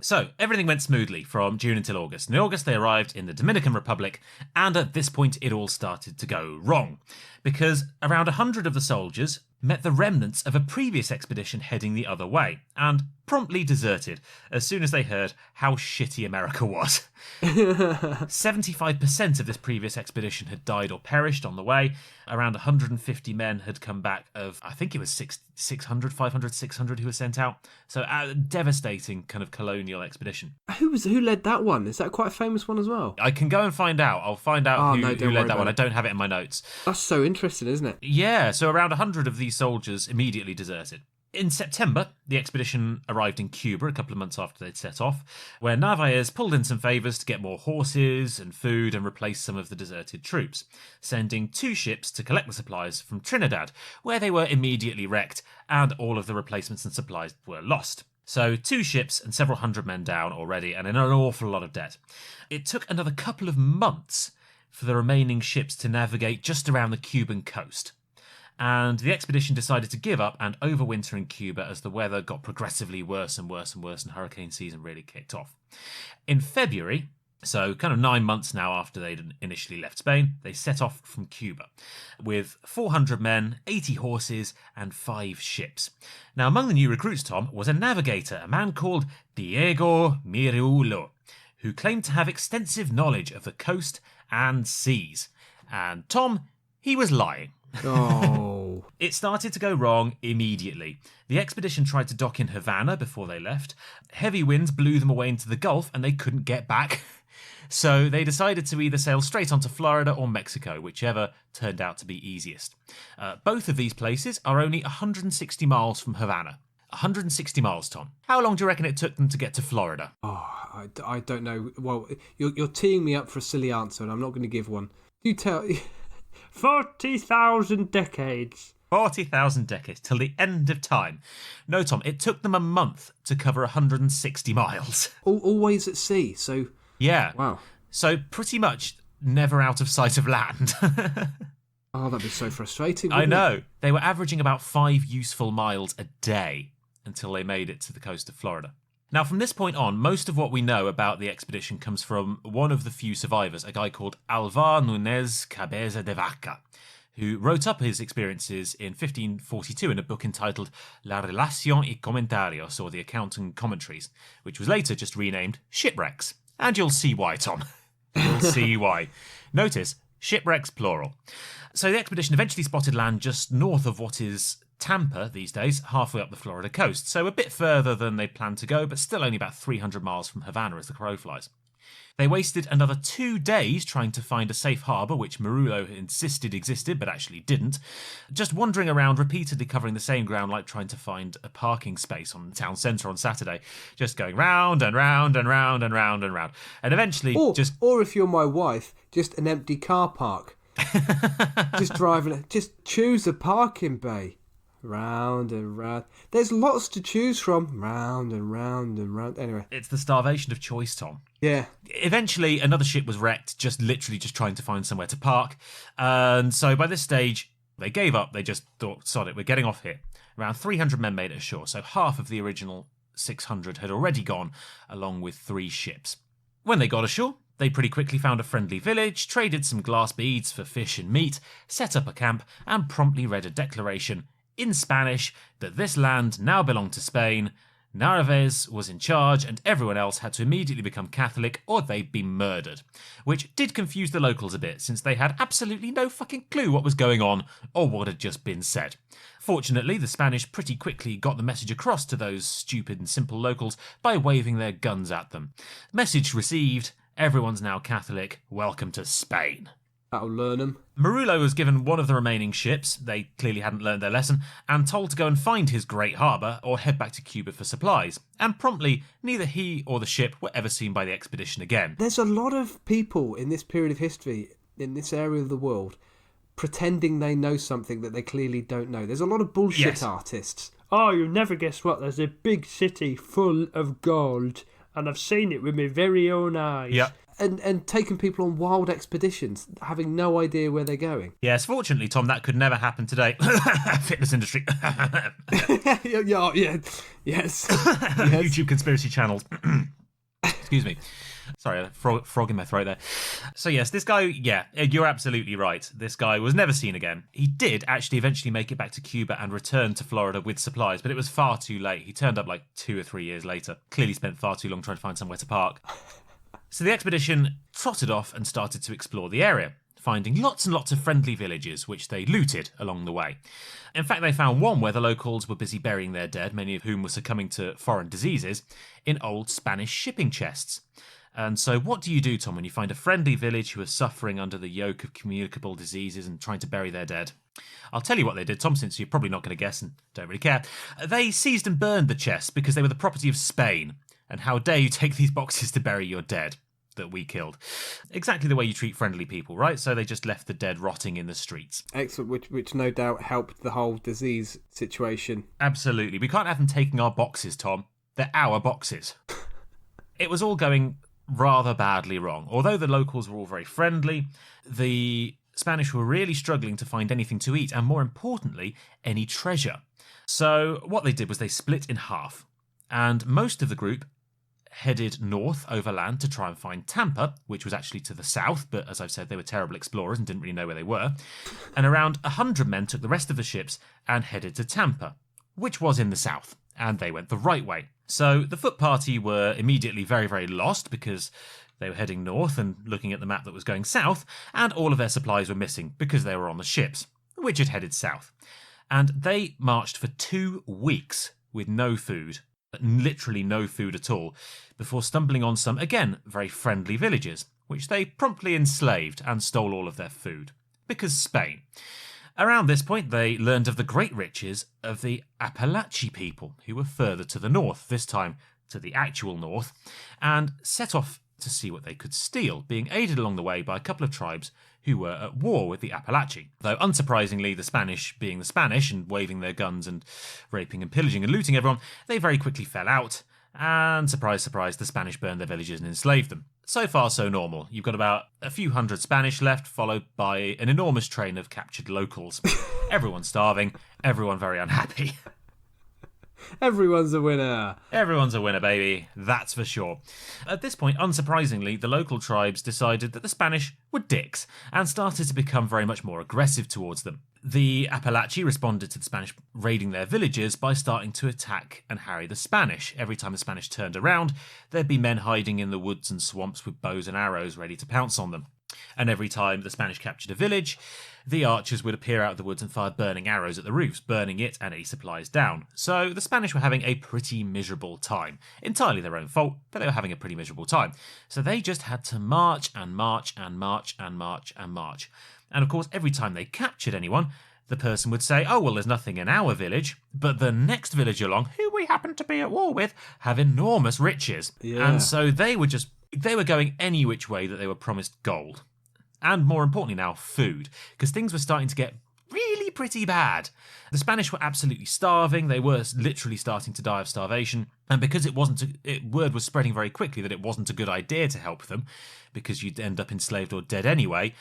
So, everything went smoothly from June until August. In August, they arrived in the Dominican Republic, and at this point, it all started to go wrong. Because around 100 of the soldiers met the remnants of a previous expedition heading the other way, and promptly deserted as soon as they heard how shitty America was. 75% of this previous expedition had died or perished on the way. Around 150 men had come back of, I think it was 600, 500, 600 who were sent out. So a devastating kind of colonial expedition. Who led that one? Is that quite a famous one as well? I can go and find out. I'll find out who led that one. I don't have it in my notes. That's so interesting, isn't it? Yeah, so around 100 of these soldiers immediately deserted. In September, the expedition arrived in Cuba a couple of months after they'd set off, where Narvaez pulled in some favours to get more horses and food and replace some of the deserted troops, sending 2 ships to collect the supplies from Trinidad, where they were immediately wrecked and all of the replacements and supplies were lost. So 2 ships and several hundred men down already and in an awful lot of debt. It took another couple of months for the remaining ships to navigate just around the Cuban coast. And the expedition decided to give up and overwinter in Cuba as the weather got progressively worse and worse and worse and hurricane season really kicked off. In February, so kind of 9 months now after they'd initially left Spain, they set off from Cuba with 400 men, 80 horses and 5 ships. Now among the new recruits, Tom, was a navigator, a man called Diego Mirulo, who claimed to have extensive knowledge of the coast and seas. And Tom, he was lying. Oh. It started to go wrong immediately. The expedition tried to dock in Havana before they left. Heavy winds blew them away into the Gulf and they couldn't get back. So they decided to either sail straight onto Florida or Mexico, whichever turned out to be easiest. Both of these places are only 160 miles from Havana. 160 miles, Tom. How long do you reckon it took them to get to Florida? Oh, I don't know. Well, you're teeing me up for a silly answer and I'm not going to give one. You tell... 40,000 decades. 40,000 decades, till the end of time. No, Tom, it took them a month to cover 160 miles. Always at sea, so... Yeah. Wow. So pretty much never out of sight of land. Oh, that'd be so frustrating. I know. They were averaging about 5 useful miles a day until they made it to the coast of Florida. Now, from this point on, most of what we know about the expedition comes from one of the few survivors, a guy called Alvar Nunez Cabeza de Vaca, who wrote up his experiences in 1542 in a book entitled La Relación y Comentarios, or the Account and Commentaries, which was later just renamed Shipwrecks. And you'll see why, Tom. You'll see why. Notice, shipwrecks plural. So the expedition eventually spotted land just north of what is Tampa these days, halfway up the Florida coast, so a bit further than they planned to go, but still only about 300 miles from Havana as the crow flies. They wasted another 2 days trying to find a safe harbour, which Murillo insisted existed, but actually didn't, just wandering around, repeatedly covering the same ground like trying to find a parking space on the town centre on Saturday, just going round and round and round and round and round. And eventually Or if you're my wife, just an empty car park. Just driving it. Just choose a parking bay. Round and round. There's lots to choose from. Round and round and round. Anyway. It's the starvation of choice, Tom. Yeah. Eventually, another ship was wrecked, literally just trying to find somewhere to park. And so by this stage, they gave up. They just thought, sod it, we're getting off here. Around 300 men made it ashore, so half of the original 600 had already gone, along with 3 ships. When they got ashore, They pretty quickly found a friendly village, traded some glass beads for fish and meat, set up a camp, and promptly read a declaration in Spanish that this land now belonged to Spain. Narvaez was in charge, and everyone else had to immediately become Catholic or they'd be murdered. Which did confuse the locals a bit, since they had absolutely no fucking clue what was going on or what had just been said. Fortunately, the Spanish pretty quickly got the message across to those stupid and simple locals by waving their guns at them. Message received: everyone's now Catholic, welcome to Spain. That'll learn them. Marullo was given one of the remaining ships, they clearly hadn't learned their lesson, and told to go and find his great harbour or head back to Cuba for supplies. And promptly, neither he or the ship were ever seen by the expedition again. There's a lot of people in this period of history, in this area of the world, pretending they know something that they clearly don't know. There's a lot of bullshit artists. Oh, you'll never guess what, there's a big city full of gold, and I've seen it with my very own eyes. Yeah. And taking people on wild expeditions, having no idea where they're going. Yes, fortunately, Tom, that could never happen today. Fitness industry. Yes. YouTube conspiracy channels. Excuse me. Sorry, a frog in my throat there. So yes, this guy, you're absolutely right. This guy was never seen again. He did actually eventually make it back to Cuba and return to Florida with supplies, but it was far too late. He turned up like 2 or 3 years later. Clearly spent far too long trying to find somewhere to park. So the expedition trotted off and started to explore the area, finding lots and lots of friendly villages, which they looted along the way. In fact, they found one where the locals were busy burying their dead, many of whom were succumbing to foreign diseases, in old Spanish shipping chests. And so what do you do, Tom, when you find a friendly village who are suffering under the yoke of communicable diseases and trying to bury their dead? I'll tell you what they did, Tom, since you're probably not going to guess and don't really care. They seized and burned the chests because they were the property of Spain. And how dare you take these boxes to bury your dead that we killed? Exactly the way you treat friendly people, right? So they just left the dead rotting in the streets. Excellent, which no doubt helped the whole disease situation. Absolutely. We can't have them taking our boxes, Tom. They're our boxes. It was all going rather badly wrong. Although the locals were all very friendly, the Spanish were really struggling to find anything to eat, and more importantly, any treasure. So what they did was they split in half, and most of the group headed north overland to try and find Tampa, which was actually to the south, but as I've said, they were terrible explorers and didn't really know where they were. And around 100 men took the rest of the ships and headed to Tampa, which was in the south, and they went the right way. So the foot party were immediately very, very lost because they were heading north and looking at the map that was going south, and all of their supplies were missing because they were on the ships, which had headed south. And they marched for 2 weeks with no food, literally no food at all, before stumbling on some, again, very friendly villages, which they promptly enslaved and stole all of their food. Because Spain. Around this point, they learned of the great riches of the Apalachee people, who were further to the north, this time to the actual north, and set off to see what they could steal, being aided along the way by a couple of tribes who were at war with the Apalachee. Though, unsurprisingly, the Spanish being the Spanish and waving their guns and raping and pillaging and looting everyone, they very quickly fell out, and surprise, surprise, the Spanish burned their villages and enslaved them. So far, so normal. You've got about a few hundred Spanish left, followed by an enormous train of captured locals. Everyone starving, everyone very unhappy. Everyone's a winner. Everyone's a winner, baby. That's for sure. At this point, unsurprisingly, the local tribes decided that the Spanish were dicks and started to become very much more aggressive towards them. The Apalachee responded to the Spanish raiding their villages by starting to attack and harry the Spanish. Every time the Spanish turned around, there'd be men hiding in the woods and swamps with bows and arrows ready to pounce on them. And every time the Spanish captured a village, the archers would appear out of the woods and fire burning arrows at the roofs, burning it and any supplies down. So the Spanish were having a pretty miserable time. Entirely their own fault, but they were having a pretty miserable time. So they just had to march and march and march and march and march. And of course, every time they captured anyone, the person would say, oh, well, there's nothing in our village, but the next village along, who we happen to be at war with, have enormous riches. Yeah. And so they were going any which way that they were promised gold. And more importantly now, food, because things were starting to get really pretty bad. The Spanish were absolutely starving. They were literally starting to die of starvation. And because word was spreading very quickly that it wasn't a good idea to help them, because you'd end up enslaved or dead anyway,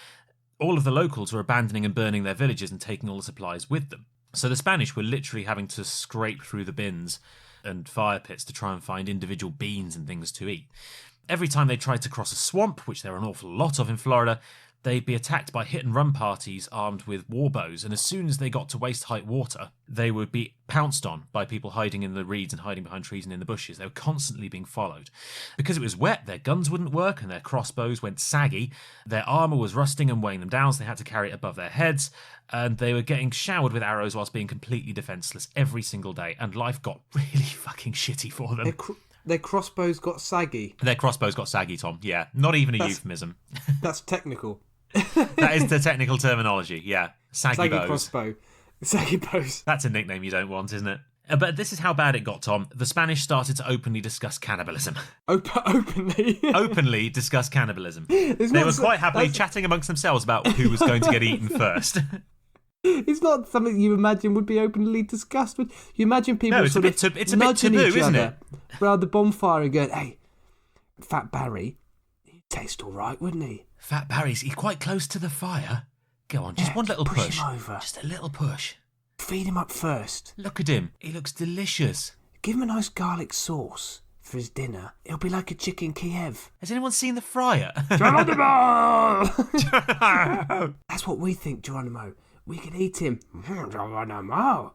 all of the locals were abandoning and burning their villages and taking all the supplies with them. So the Spanish were literally having to scrape through the bins and fire pits to try and find individual beans and things to eat. Every time they tried to cross a swamp, which there are an awful lot of in Florida, they'd be attacked by hit-and-run parties armed with warbows, and as soon as they got to waist-height water, they would be pounced on by people hiding in the reeds and hiding behind trees and in the bushes. They were constantly being followed. Because it was wet, their guns wouldn't work and their crossbows went saggy. Their armour was rusting and weighing them down, so they had to carry it above their heads, and they were getting showered with arrows whilst being completely defenceless every single day, and life got really fucking shitty for them. Their crossbows got saggy. Their crossbows got saggy, Tom. Yeah, not even a euphemism. That's technical. That is the technical terminology, yeah. Saggy bows. Crossbow. Saggy bows. That's a nickname you don't want, isn't it? But this is how bad it got, Tom. The Spanish started to openly discuss cannibalism. Openly? Openly discuss cannibalism. They were quite happily chatting amongst themselves about who was going to get eaten first. It's not something you imagine would be openly discussed. But you imagine people it's a bit nudging taboo, each isn't other it? around the bonfire and going, hey, Fat Barry, he'd taste all right, wouldn't he? Fat Barry's quite close to the fire. Go on, just one little push. Him over. Just a little push. Feed him up first. Look at him. He looks delicious. Give him a nice garlic sauce for his dinner. It'll be like a chicken Kiev. Has anyone seen the fryer? Geronimo! That's what we think, Geronimo. We can eat him. Geronimo.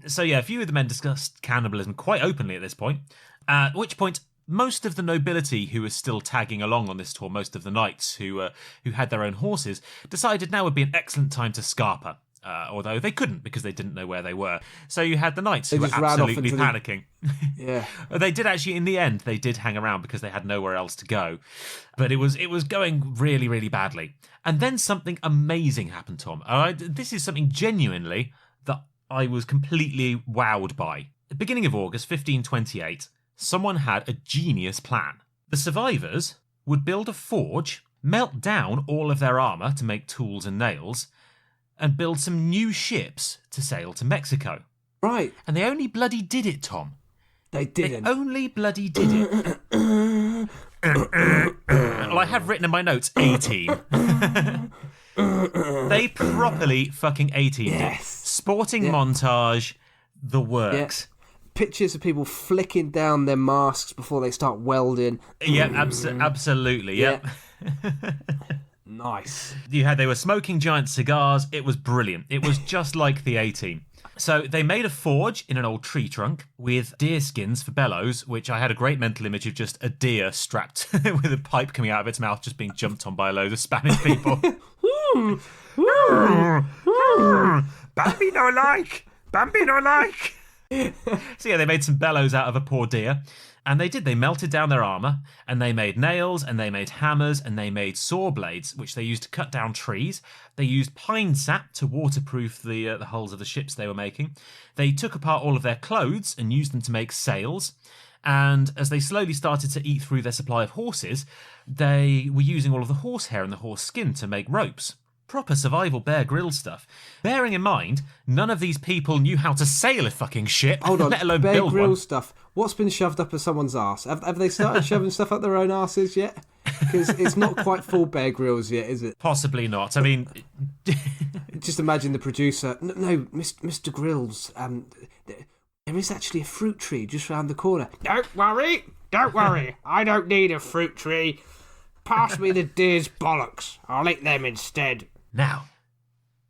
So yeah, a few of the men discussed cannibalism quite openly at this point, at which point most of the nobility who was still tagging along on this tour, most of the knights who had their own horses, decided now would be an excellent time to scarper. Although they couldn't because they didn't know where they were. So you had the knights who were absolutely panicking. Yeah. They did actually, in the end, they did hang around because they had nowhere else to go. But it was going really, really badly. And then something amazing happened, Tom. This is something genuinely that I was completely wowed by. At the beginning of August 1528, someone had a genius plan. The survivors would build a forge, melt down all of their armour to make tools and nails, and build some new ships to sail to Mexico. Right. And they only bloody did it, Tom. They didn't. They only bloody did it. Well, I have written in my notes 18. They properly fucking 18'd it. Sporting montage, the works. Yeah. Pictures of people flicking down their masks before they start welding. Yeah, absolutely. Yep. Nice. They were smoking giant cigars. It was brilliant. It was just like the 18. So they made a forge in an old tree trunk with deer skins for bellows, which I had a great mental image of just a deer strapped with a pipe coming out of its mouth just being jumped on by a load of Spanish people. Bambino like! Bambino like! So yeah, they made some bellows out of a poor deer. And they melted down their armour, and they made nails, and they made hammers, and they made saw blades, which they used to cut down trees. They used pine sap to waterproof the hulls of the ships they were making. They took apart all of their clothes and used them to make sails. And as they slowly started to eat through their supply of horses, they were using all of the horsehair and the horse skin to make ropes. Proper survival Bear Grylls stuff. Bearing in mind, none of these people knew how to sail a fucking ship, Hold on, let alone Bear build Grylls one. stuff. What's been shoved up some arse? Have they started shoving stuff up their own arses yet? Because it's not quite full Bear Grylls yet, is it? Possibly not. I mean... Just imagine the producer. No, Mr. Grylls, there is actually a fruit tree just round the corner. Don't worry. I don't need a fruit tree. Pass me the deer's bollocks. I'll eat them instead. Now,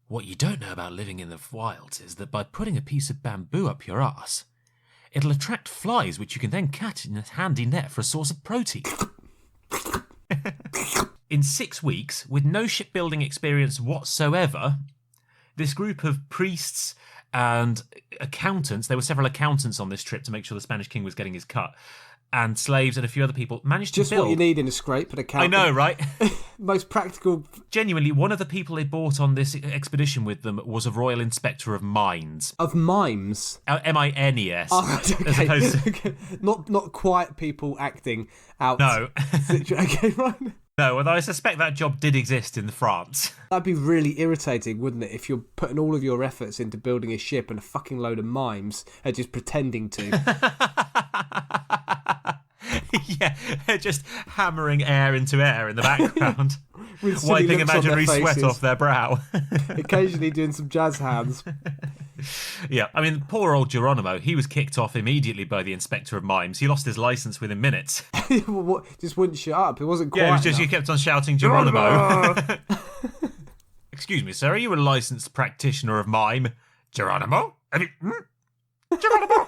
what you don't know about living in the wilds is that by putting a piece of bamboo up your arse, it'll attract flies which you can then catch in a handy net for a source of protein. In 6 weeks, with no shipbuilding experience whatsoever, this group of priests and accountants, there were several accountants on this trip to make sure the Spanish king was getting his cut, and slaves and a few other people managed to build... Just what you need in a scrape, an accountant. I know, right? Most practical... Genuinely, one of the people they brought on this expedition with them was a Royal Inspector of Mines. Of mimes? M-I-N-E-S. Oh, okay. As opposed to... Okay. Not quiet people acting out. No. Okay, right. No, although I suspect that job did exist in France. That'd be really irritating, wouldn't it, if you're putting all of your efforts into building a ship and a fucking load of mimes are just pretending to. Yeah, just hammering air into air in the background, With silly wiping looks on imaginary their sweat faces. off their brow. Occasionally doing some jazz hands. Yeah, I mean, poor old Geronimo, he was kicked off immediately by the Inspector of Mines. He lost his licence within minutes. Just wouldn't shut up. It wasn't quite Yeah, it was just, enough. he kept on shouting, Geronimo. Excuse me, sir, are you a licensed practitioner of mime? Geronimo? I mean, Geronimo?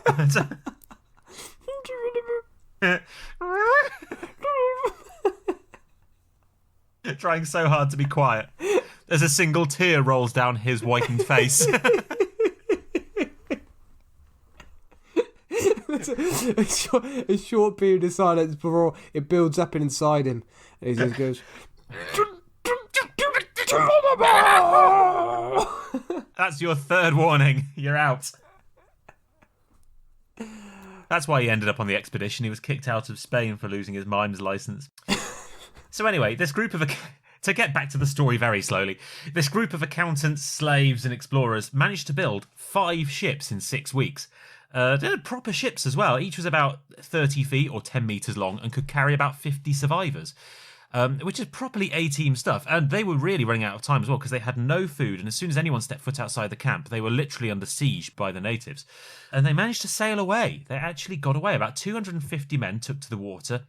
Trying so hard to be quiet. As a single tear rolls down his whitened face. a short period of silence before it builds up inside him. And he just goes... That's your third warning. You're out. That's why he ended up on the expedition. He was kicked out of Spain for losing his mime's license. So anyway, this group of... To get back to the story very slowly, this group of accountants, slaves and explorers managed to build 5 ships in 6 weeks. They're proper ships as well. Each was about 30 feet or 10 metres long and could carry about 50 survivors. Which is properly A-team stuff. And they were really running out of time as well because they had no food. And as soon as anyone stepped foot outside the camp, they were literally under siege by the natives. And they managed to sail away. They actually got away. About 250 men took to the water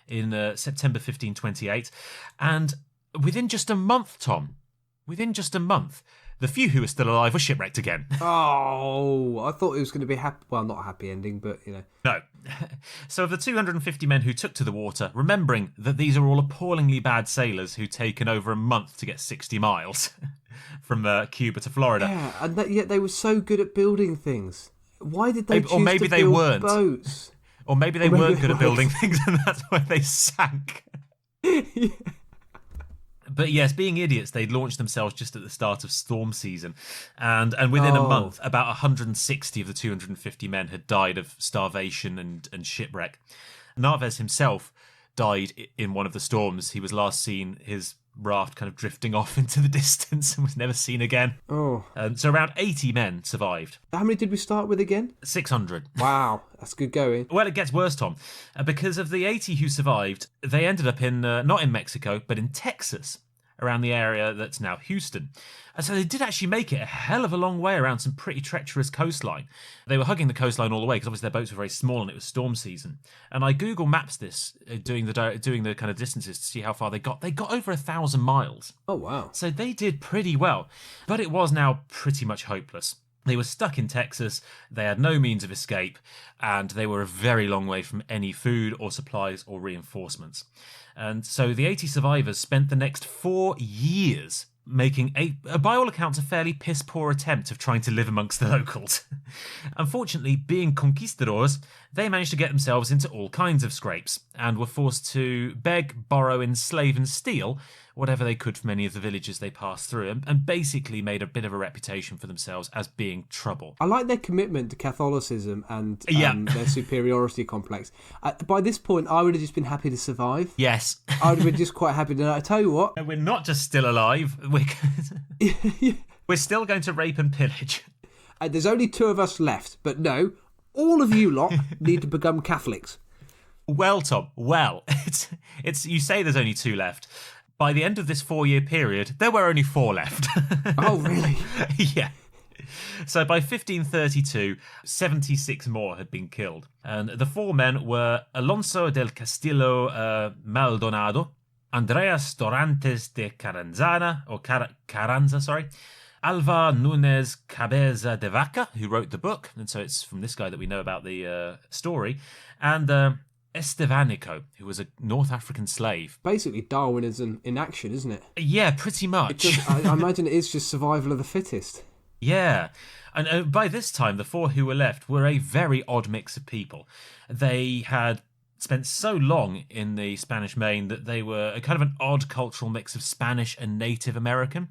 in September 1528. And within just a month, Tom, the few who were still alive were shipwrecked again. Oh, I thought it was going to be happy. Well, not a happy ending, but, you know. No. So of the 250 men who took to the water, remembering that these are all appallingly bad sailors who'd taken over a month to get 60 miles from Cuba to Florida. Yeah, and yet they were so good at building things. Why did they choose or maybe to they build weren't. boats? Or maybe they weren't good at building things and that's why they sank. Yeah. But yes, being idiots, they launched themselves just at the start of storm season. And within a month, about 160 of the 250 men had died of starvation and shipwreck. Narvaez himself died in one of the storms. He was last seen, his raft kind of drifting off into the distance and was never seen again. Oh. So around 80 men survived. How many did we start with again? 600. Wow, that's good going. Well, it gets worse, Tom. Because of the 80 who survived, they ended up in, not in Mexico, but in Texas, around the area that's now Houston. And so they did actually make it a hell of a long way around some pretty treacherous coastline. They were hugging the coastline all the way because obviously their boats were very small and it was storm season. And I Google Maps this, doing the kind of distances to see how far they got. They got over 1,000 miles. Oh, wow. So they did pretty well. But it was now pretty much hopeless. They were stuck in Texas, they had no means of escape, and they were a very long way from any food or supplies or reinforcements. And so the 80 survivors spent the next 4 years making by all accounts, a fairly piss-poor attempt of trying to live amongst the locals. Unfortunately, being conquistadors, they managed to get themselves into all kinds of scrapes and were forced to beg, borrow, enslave and steal whatever they could from any of the villages they passed through, and basically made a bit of a reputation for themselves as being trouble. I like their commitment to Catholicism and their superiority complex. By this point, I would have just been happy to survive. Yes. I would have been just quite happy to know. I tell you what. We're not just still alive, we're still going to rape and pillage. There's only 2 of us left, but no, all of you lot need to become Catholics. Well, Tom, it's you say there's only 2 left. By the end of this 4-year period, there were only 4 left. Oh, really? Yeah. So by 1532, 76 more had been killed. And the 4 men were Alonso del Castillo Maldonado, Andreas Dorantes de Carranza, Alvar Núñez Cabeza de Vaca, who wrote the book, and so it's from this guy that we know about the story, and Estevanico, who was a North African slave. Basically Darwinism in action, isn't it? Yeah, pretty much. I imagine it is just survival of the fittest. Yeah. And by this time, the 4 who were left were a very odd mix of people. They had spent so long in the Spanish Main that they were a kind of an odd cultural mix of Spanish and Native American.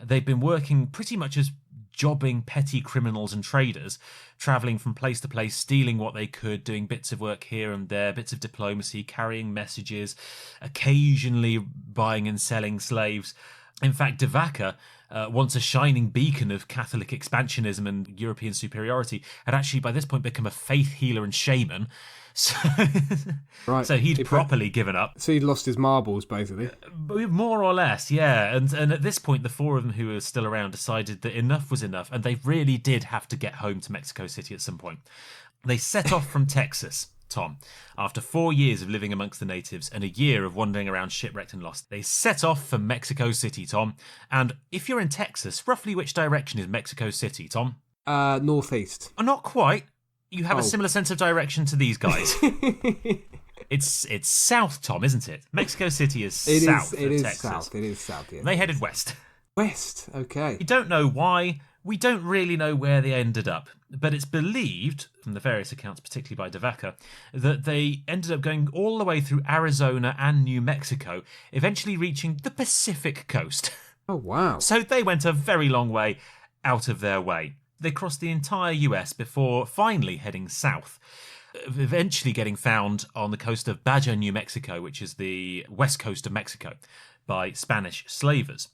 They'd been working pretty much as jobbing petty criminals and traders, travelling from place to place, stealing what they could, doing bits of work here and there, bits of diplomacy, carrying messages, occasionally buying and selling slaves. In fact, De Vaca, once a shining beacon of Catholic expansionism and European superiority, had actually by this point become a faith healer and shaman. So, Right. so he'd properly given up. So he'd lost his marbles, basically. More or less, yeah. And at this point, the four of them who were still around decided that enough was enough, and they really did have to get home to Mexico City at some point. They set off from Texas, Tom, after 4 years of living amongst the natives and a year of wandering around shipwrecked and lost. They set off for Mexico City, Tom. And if you're in Texas, roughly which direction is Mexico City, Tom? Northeast. Not quite. You have a similar sense of direction to these guys. It's south, Tom, isn't it? Mexico City is south of Texas. South. It is south, yeah. They headed west. West, okay. We don't know why. We don't really know where they ended up. But it's believed, from the various accounts, particularly by De Vaca, that they ended up going all the way through Arizona and New Mexico, eventually reaching the Pacific coast. Oh, wow. So they went a very long way out of their way. They crossed the entire US before finally heading south, eventually getting found on the coast of Baja, New Mexico, which is the west coast of Mexico, by Spanish slavers.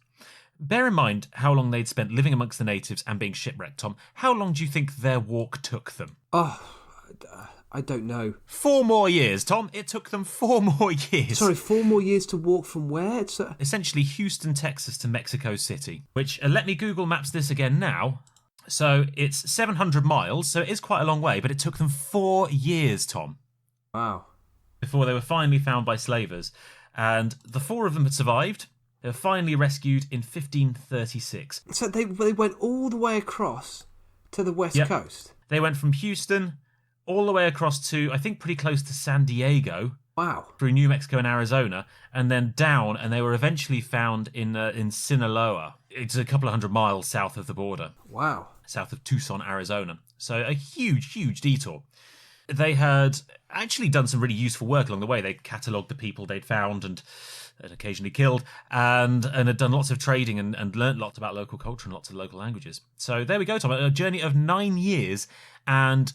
Bear in mind how long they'd spent living amongst the natives and being shipwrecked, Tom. How long do you think their walk took them? Oh, I don't know. 4 more years, Tom. It took them 4 more years. Sorry, 4 more years to walk from where? Essentially Houston, Texas to Mexico City, which, let me Google Maps this again now. So it's 700 miles, so it is quite a long way, but it took them 4 years, Tom. Wow. Before they were finally found by slavers. And the 4 of them had survived. They were finally rescued in 1536. So they went all the way across to the west coast? They went from Houston all the way across to, I think, pretty close to San Diego. Wow. Through New Mexico and Arizona, and then down, and they were eventually found in Sinaloa. It's a couple of 100 miles south of the border. Wow. South of Tucson, Arizona. So a huge, huge detour. They had actually done some really useful work along the way. They catalogued the people they'd found and occasionally killed, and had done lots of trading and learnt lots about local culture and lots of local languages. So there we go, Tom. A journey of 9 years and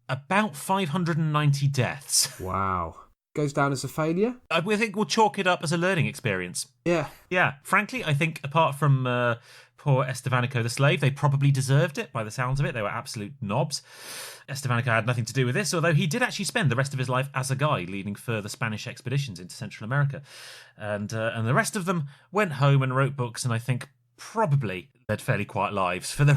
about 590 deaths. Wow. Goes down as a failure? I think we'll chalk it up as a learning experience. Yeah. Yeah. Frankly, I think apart from poor Estevanico the slave, they probably deserved it by the sounds of it. They were absolute knobs. Estevanico had nothing to do with this, although he did actually spend the rest of his life as a guide, leading further Spanish expeditions into Central America. And the rest of them went home and wrote books, and I think probably led fairly quiet lives for the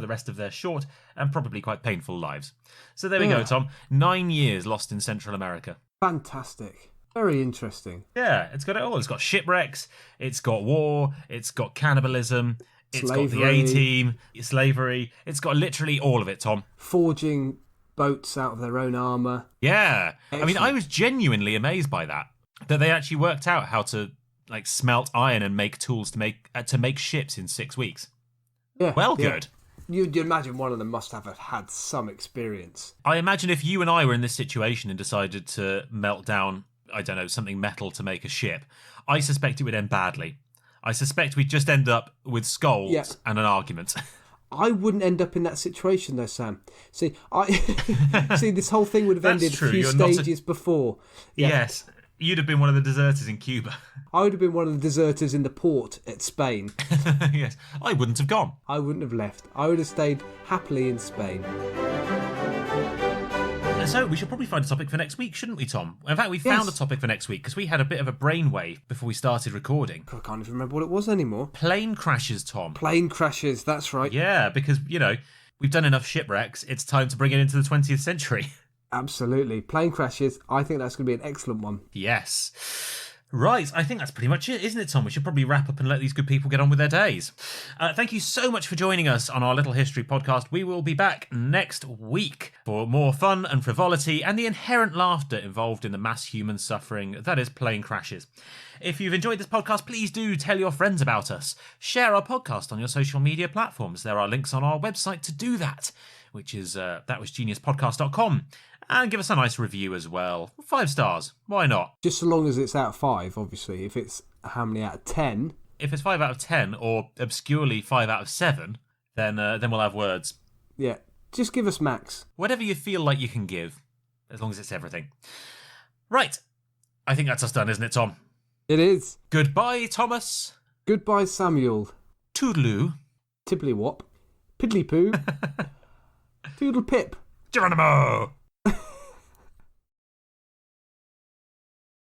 rest of their short and probably quite painful lives. So there we go, Tom. 9 years lost in Central America. Fantastic. Very interesting. Yeah, it's got it all. It's got shipwrecks, it's got war, it's got cannibalism, it's got the A-team, slavery. It's got literally all of it, Tom. Forging boats out of their own armour. Yeah. Excellent. I mean, I was genuinely amazed by that they actually worked out how to smelt iron and make tools to make ships in 6 weeks. Yeah. Good. You'd imagine one of them must have had some experience. I imagine if you and I were in this situation and decided to melt down, I don't know, something metal to make a ship, I suspect it would end badly. I suspect we'd just end up with scolds and an argument. I wouldn't end up in that situation though, Sam. See, this whole thing would have ended a few stages before. Yeah. Yes. You'd have been one of the deserters in Cuba. I would have been one of the deserters in the port at Spain. Yes. I wouldn't have gone. I wouldn't have left. I would have stayed happily in Spain. So we should probably find a topic for next week, shouldn't we, Tom? In fact, we found a topic for next week because we had a bit of a brainwave before we started recording. I can't even remember what it was anymore. Plane crashes, Tom. Plane crashes, that's right. Yeah, because, we've done enough shipwrecks. It's time to bring it into the 20th century. Absolutely. Plane crashes, I think that's going to be an excellent one. Yes. Right, I think that's pretty much it, isn't it, Tom? We should probably wrap up and let these good people get on with their days. Thank you so much for joining us on our Little History podcast. We will be back next week for more fun and frivolity and the inherent laughter involved in the mass human suffering that is plane crashes. If you've enjoyed this podcast, please do tell your friends about us. Share our podcast on your social media platforms. There are links on our website to do that, which is thatwasgeniuspodcast.com. And give us a nice review as well. 5 stars. Why not? Just so long as it's out of 5, obviously. If it's how many out of 10? If it's 5 out of 10 or obscurely 5 out of 7, then we'll have words. Yeah. Just give us max. Whatever you feel like you can give, as long as it's everything. Right. I think that's us done, isn't it, Tom? It is. Goodbye, Thomas. Goodbye, Samuel. Toodaloo. Tipply wop. Piddly poo. Toodle pip. Geronimo.